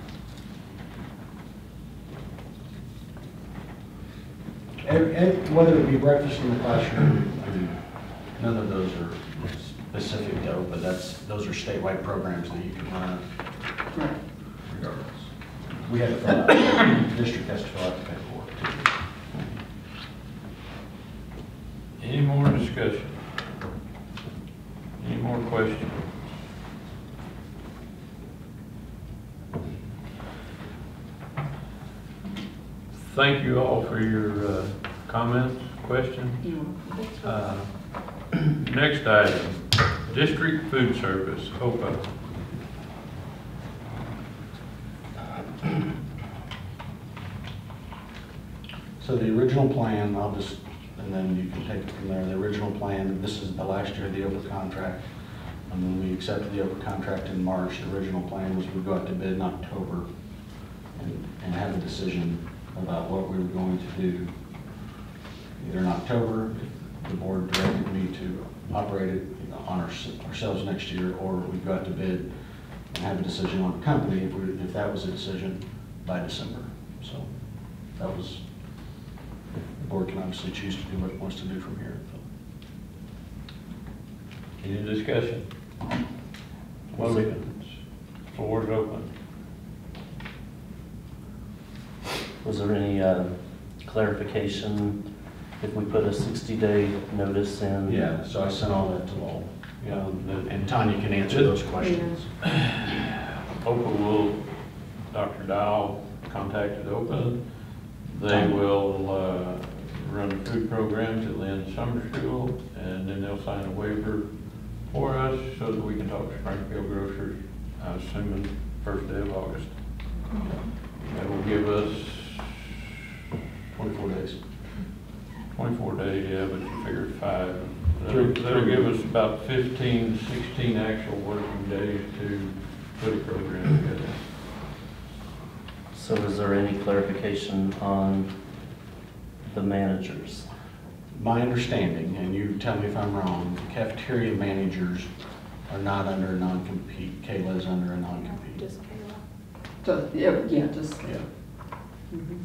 Whether it be breakfast in the classroom, I mean, none of those are specific though, but those are statewide programs that you can run Right. regardless. We had to fill out, the district has to fill out the paperwork too. Any more discussion? Any more questions? Thank you all for your comments, questions. Next item, District Food Service, OPAA. So the original plan, and then you can take it from there. The original plan, this is the last year of the OPAA contract. And when we accepted the OPAA contract in March, the original plan was we'd go out to bid in October and have a decision about what we were going to do. Either in October, if the board directed me to operate it on ourselves next year, or we'd go out to bid and have a decision on the company if that was a decision by December. So that was, the board can obviously choose to do what it wants to do from here. Any discussion? Motions, floor is open. Was there any clarification if we put a 60-day notice in? Yeah, so I sent all that to Lowell. And Tanya can answer those questions. OPAA will, Dr. Dial contacted OPAA. They will run food programs at Lynn's summer school, and then they'll sign a waiver for us so that we can talk to Springfield Grocers, I'm assuming first day of August. That will give us 24 days. 24 days, yeah, but you figure 5. That'll give us about 15, 16 actual working days to put a program together. So is there any clarification on the managers? My understanding, and you tell me if I'm wrong, cafeteria managers are not under a non-compete. Kayla is under a non-compete. Just Just, yeah, just. Yeah. Mhm.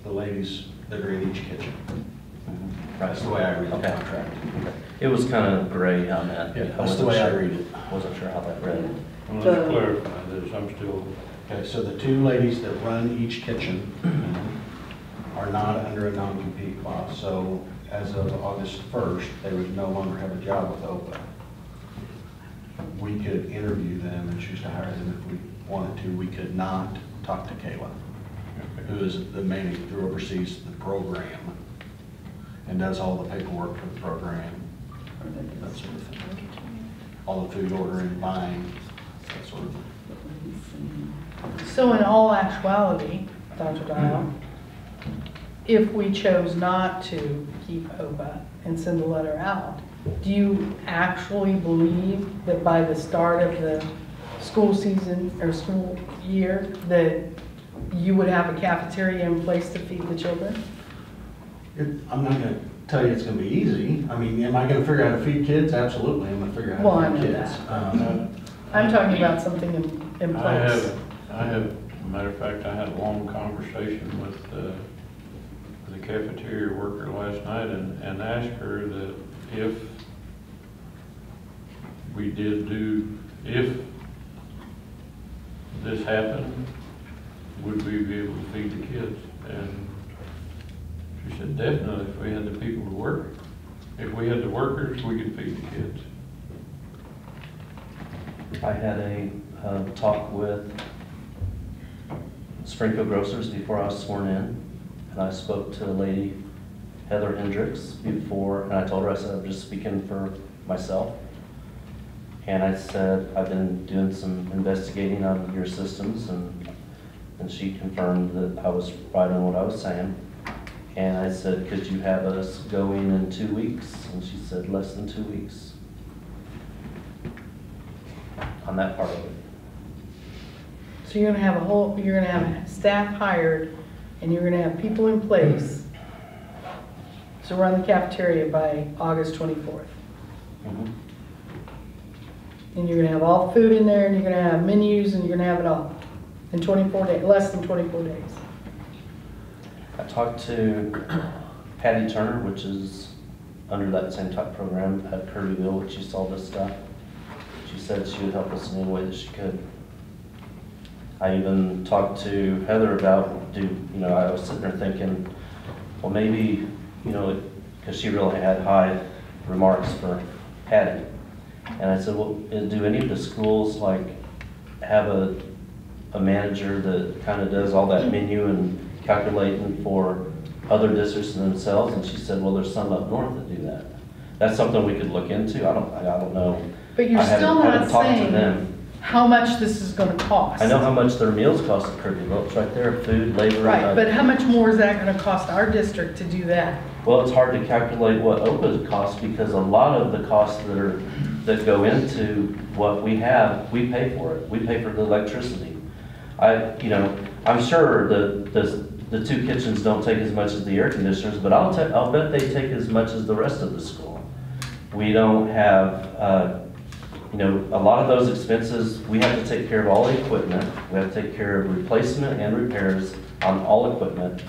The ladies that are in each kitchen. That's the Right. way I read the Okay. contract. It was kind of gray on that. Yeah, I that's the wasn't way I sure- read it. Wasn't sure how that read. Well, The- let's clarify this, I'm still, Okay, so the 2 ladies that run each kitchen are not under a non-compete clause. So as of August 1st, they would no longer have a job with OPAA. We could interview them and choose to hire them if we wanted to. We could not talk to Kayla, who is the manager, who oversees the program and does all the paperwork for the program, that sort of thing. All the food ordering, buying, that sort of thing. So in all actuality, Dr. Dial, if we chose not to keep OPA and send a letter out, do you actually believe that by the start of the school season or school year that you would have a cafeteria in place to feed the children? I'm not gonna tell you it's gonna be easy. I mean, am I gonna figure out how to feed kids? Absolutely, I'm gonna figure out Well, how I to know feed kids. I'm talking about something in I place. have, matter of fact, I had a long conversation with the cafeteria worker last night and asked her that if we did if this happened, would we be able to feed the kids? And she said, definitely, if we had the people to work. If we had the workers, we could feed the kids. I had a talk with Springfield Grocers before I was sworn in, and I spoke to a lady, Heather Hendricks, before, and I told her, I said, I'm just speaking for myself. And I said, I've been doing some investigating on your systems, and she confirmed that I was right on what I was saying. And I said, could you have us going in 2 weeks? And she said, less than 2 weeks. On that part of it. So you're gonna have staff hired and you're gonna have people in place to run the cafeteria by August 24th. Mhm. And you're gonna have all the food in there and you're gonna have menus and you're gonna have it all in 24 days, less than 24 days. I talked to Patty Turner, which is under that same type program at Kirbyville, which she saw this stuff. She said she would help us in any way that she could. I even talked to Heather about, I was sitting there thinking, well, maybe, because she really had high remarks for Patty. And I said, well, do any of the schools have a manager that kind of does all that menu and calculating for other districts and themselves? And she said, well, there's some up north that do that. That's something we could look into. I don't know. But you're still not saying them. how much this is gonna cost. I know how much their meals cost at Kirbyville. It's right there, food, labor. Right, but how much more is that gonna cost our district to do that? Well, it's hard to calculate what OPA costs because a lot of the costs that go into what we have, we pay for it. We pay for the electricity. I'm sure the two kitchens don't take as much as the air conditioners, but I'll bet they take as much as the rest of the school. We don't have, a lot of those expenses, we have to take care of all the equipment. We have to take care of replacement and repairs on all equipment.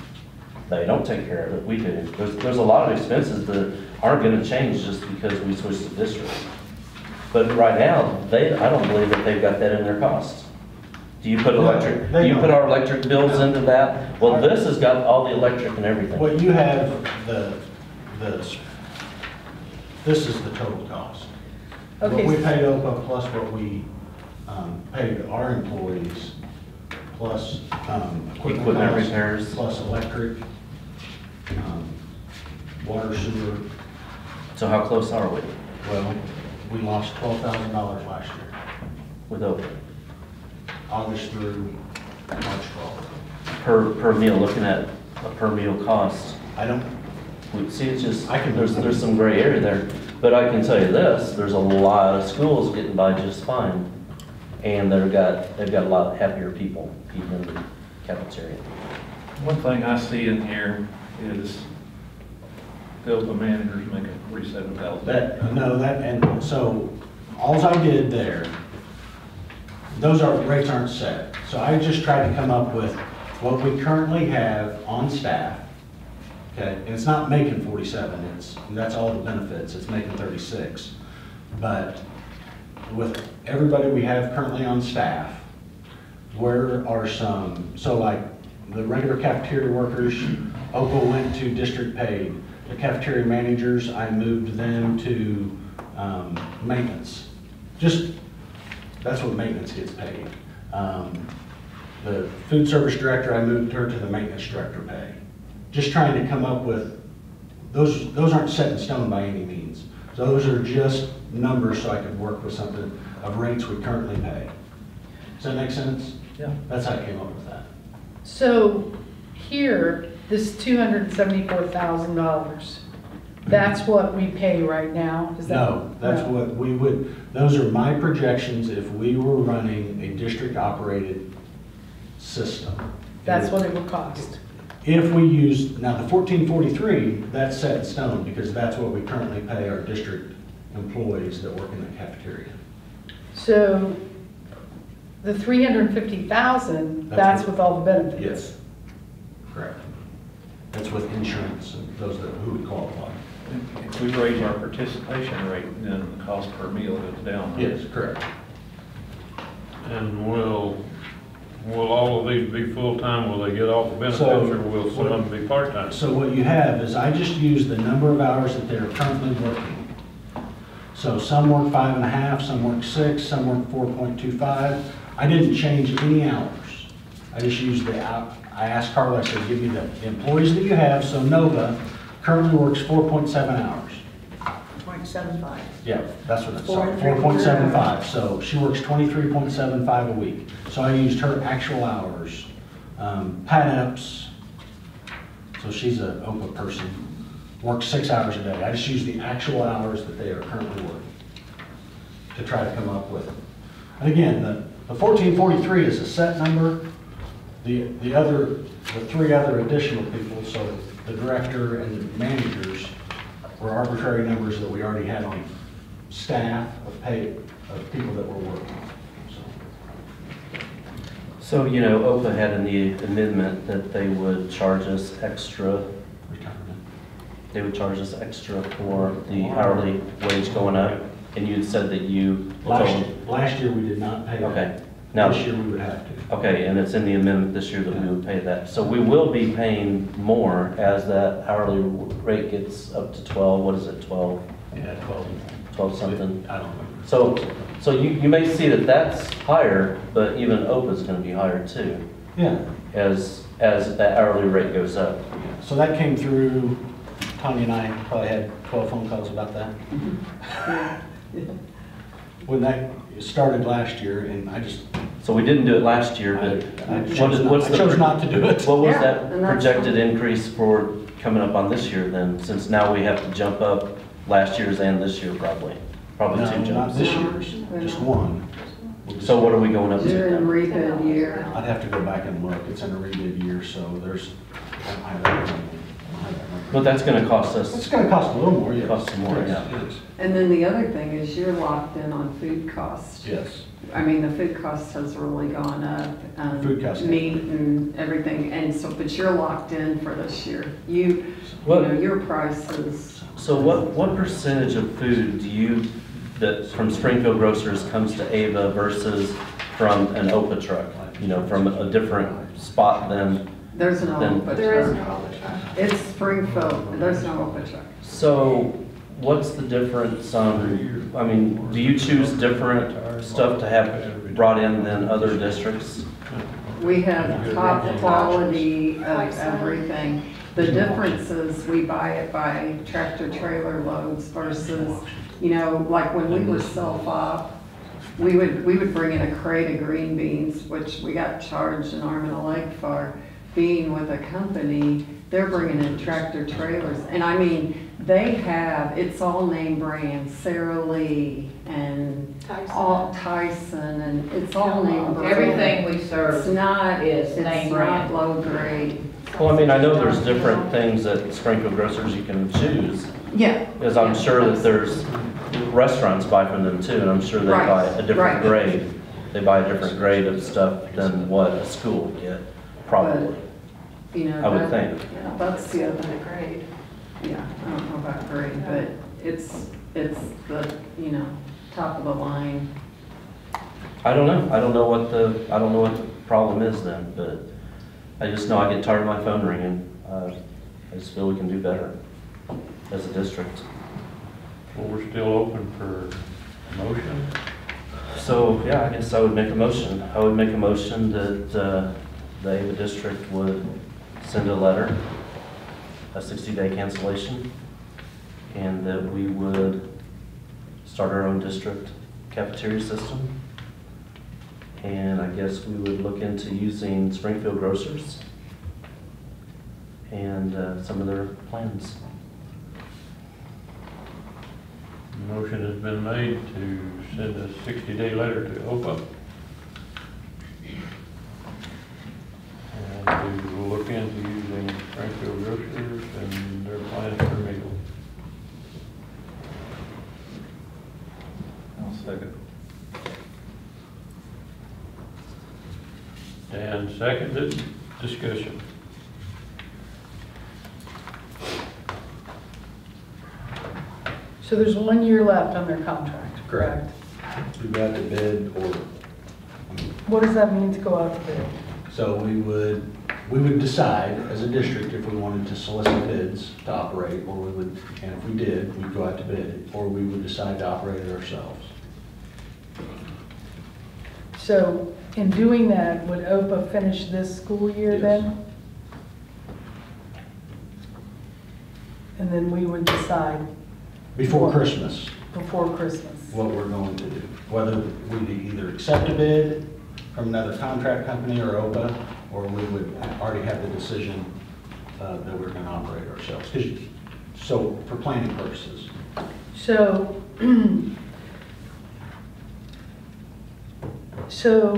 They don't take care of it, we do. There's a lot of expenses that aren't gonna change just because we switch the district. But right now, I don't believe that they've got that in their costs. Do you put our electric bills into that? Well, this has got all the electric and everything. What you have, this is the total cost. Okay. What we paid OPA plus what we paid our employees, plus equipment costs, repairs, plus electric, water, sewer. So how close are we Well, we lost $12,000 last year, with OPA? August through March 12th. Per meal, looking at a per meal cost. See, it's just, there's some gray area there. But I can tell you this, there's a lot of schools getting by just fine. And they've got a lot happier people eating in the cafeteria. One thing I see in here is the managers making $47,000. And so, all I did there, those rates aren't set. So I just tried to come up with what we currently have on staff. Okay, and it's not making 47, that's all the benefits, it's making 36. But with everybody we have currently on staff, where are so like the regular cafeteria workers, OPA went to district paid. The cafeteria managers, I moved them to maintenance. That's what maintenance gets paid. The food service director, I moved her to the maintenance director pay. Just trying to come up with, those aren't set in stone by any means. Those are just numbers so I could work with something of rates we currently pay. Does that make sense? Yeah. That's how I came up with that. So here, this $274,000, that's what we pay right now? Is that? No, that's what we would, those are my projections if we were running a district-operated system. That's what it would cost? If we use, now the 1443, that's set in stone because that's what we currently pay our district employees that work in the cafeteria. So the $350,000, that's with all the benefits? Yes, correct. That's with insurance and those that, who would qualify. If we raise our participation rate, then the cost per meal goes down. right? Yes, correct. And will all of these be full-time? Will they get all the benefits, So- or will some of them be part-time? So what you have is I just use the number of hours that they're currently working. So some work 5.5, some work 6, some work 4.25. I didn't change any hours. I just used the, I asked Carla, I said, give me the employees that you have. So Nova currently works 4.7 hours. 0.75. Yeah, that's what it's, sorry, 4.75. 4.75. So she works 23.75 a week. So I used her actual hours. Pat Epps, so she's an OPA person, works 6 hours a day. I just use the actual hours that they are currently working to try to come up with it. And again, the 1443 is a set number. The three other additional people, so the director and the managers, were arbitrary numbers that we already had on staff of people that were working. So, you know, OPA had in the amendment that they would charge us extra, Retirement. they would charge us extra for the hourly wage going up, and you had said that you told them. Last year, we did not pay that. Okay. Now, This year, we would have to. okay, and it's in the amendment this year that we would pay that. So we will be paying more as that hourly rate gets up to 12, what is it, 12, Yeah, 12 something? I don't know. So you may see that that's higher, but even OPA's gonna be higher too, Yeah, as that hourly rate goes up. so that came through, Tanya and I probably had 12 phone calls about that. When that started last year, and I just, So we didn't do it last year, but I what's the chose not to do it. what was Yeah, that and that's- projected increase for coming up on this year then? Since now we have to jump up last year's and this year probably two No, not jumps. this year's, just one. So what are we going up to You're in then? rebid year. I'd have to go back and look, it's in a rebid year, so there's, I don't have that number. But that's gonna cost It's us, gonna cost a little more, yes. Cost some more, yeah. It is. And then the other thing is you're locked in on food costs. Yes. I mean, the food cost has really gone up. Food costs. Meat and everything, and so, but you're locked in for this year. You What- know, your prices. so what percentage of food do you, that from Springfield Grocers comes to Ava versus from an OPA truck? You know, from a different spot than, There's no Then- OPA There is no truck. OPA truck. It's Springfield, there's no OPA truck. so what's the difference on, I mean, do you choose different stuff to have brought in than other districts? We have top quality of everything. The difference is we buy it by tractor trailer loads versus, you know, like when we were self-op, we would bring in a crate of green beans, which we got charged an arm and a leg for. Being with a company, they're bringing in tractor trailers. And I mean, they have, it's all name brands, Sara Lee and all Tyson, and it's all name brands. Everything we It's serve not, is it's name not brand. low grade. Well, I mean, I know there's different things at Springfield Grocers you can choose, Yeah. because I'm sure that there's, restaurants buy from them too, and I'm sure they Right, buy a different right. grade. They buy a different grade of stuff than what a school would get, probably. You know, I would think. yeah, that's the other, Grade. yeah, I don't know about grade, but it's the, you know, top of the line. I don't know. I don't know what the problem is then, but I just know I get tired of my phone ringing. I just feel we can do better as a district. Well, we're still open for motion. So, yeah, I guess I would make a motion. I would make a motion that the Ava district would send a letter, a 60-day cancellation, and that we would start our own district cafeteria system. And I guess we would look into using Springfield Grocers. and some of their plans. Motion has been made to send a 60-day letter to OPA. And to look into using Springfield Grocers and their plans for meals. I'll second. Dan seconded. Discussion. So there's 1 year left on their contract, Correct. correct? We go out to bid, or, What does that mean to go out to bid? so we would decide as a district if we wanted to solicit bids to operate, or we would, and if we did, we'd go out to bid, or we would decide to operate it ourselves. So in doing that, would OPA finish this school year Yes. then? And then we would decide Before Christmas, before Christmas. what we're going to do. Whether we either accept a bid from another contract company or OPA, or we would already have the decision that we're going to operate ourselves. So, for planning purposes. So, so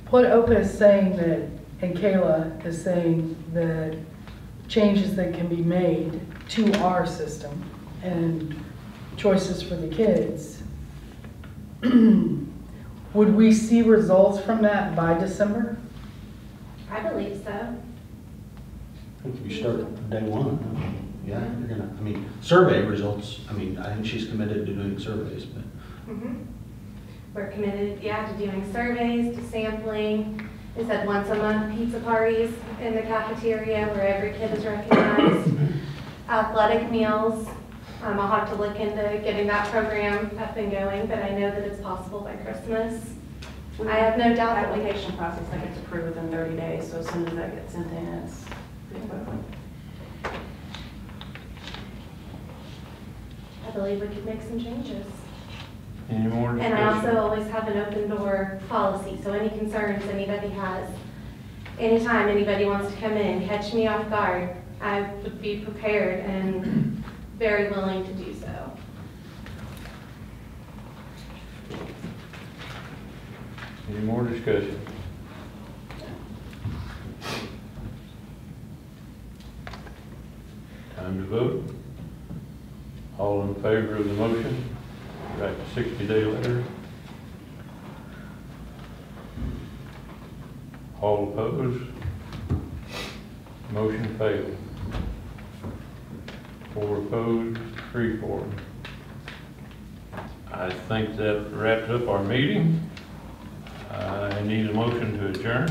what OPA is saying that, and Kayla is saying that changes that can be made to our system and choices for the kids, would we see results from that by December? I believe so. If you start day one, yeah, you're gonna, I mean, survey results, I mean, I think she's committed to doing surveys, but We're committed, to doing surveys, to sampling. They said once a month pizza parties in the cafeteria where every kid is recognized. Athletic meals. I'll have to look into getting that program up and going, but I know that it's possible by Christmas. I have no doubt that we Application process that gets approved within 30 days, so as soon as that gets sent in, it's pretty quickly. I believe we could make some changes. Any more discussion? And I also always have an open door policy, so any concerns anybody has, anytime anybody wants to come in, catch me off guard, I would be prepared and very willing to do so. Any more discussion? Time to vote. All in favor of the motion? Write the 60-day letter. All opposed? Motion failed. 4 opposed, 3 for. I think that wraps up our meeting. I need a motion to adjourn.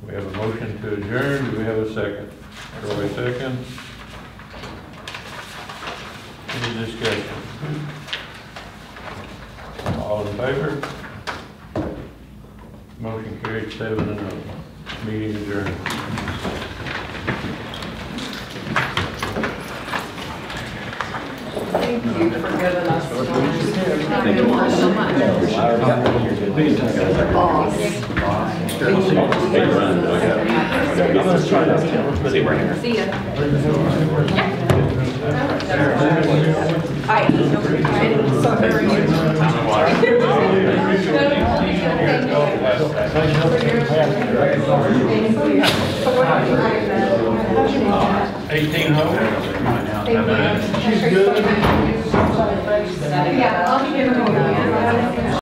We have a motion to adjourn. Do we have a second? Troy, second. Any discussion? All in favor? Motion carried 7-0. Meeting adjourned. Thank you for giving us lunch. Thank you so much. I'm gonna try this. See, we're here. See ya. Hi. So very good. 18 hole. Yeah, I'll be giving them.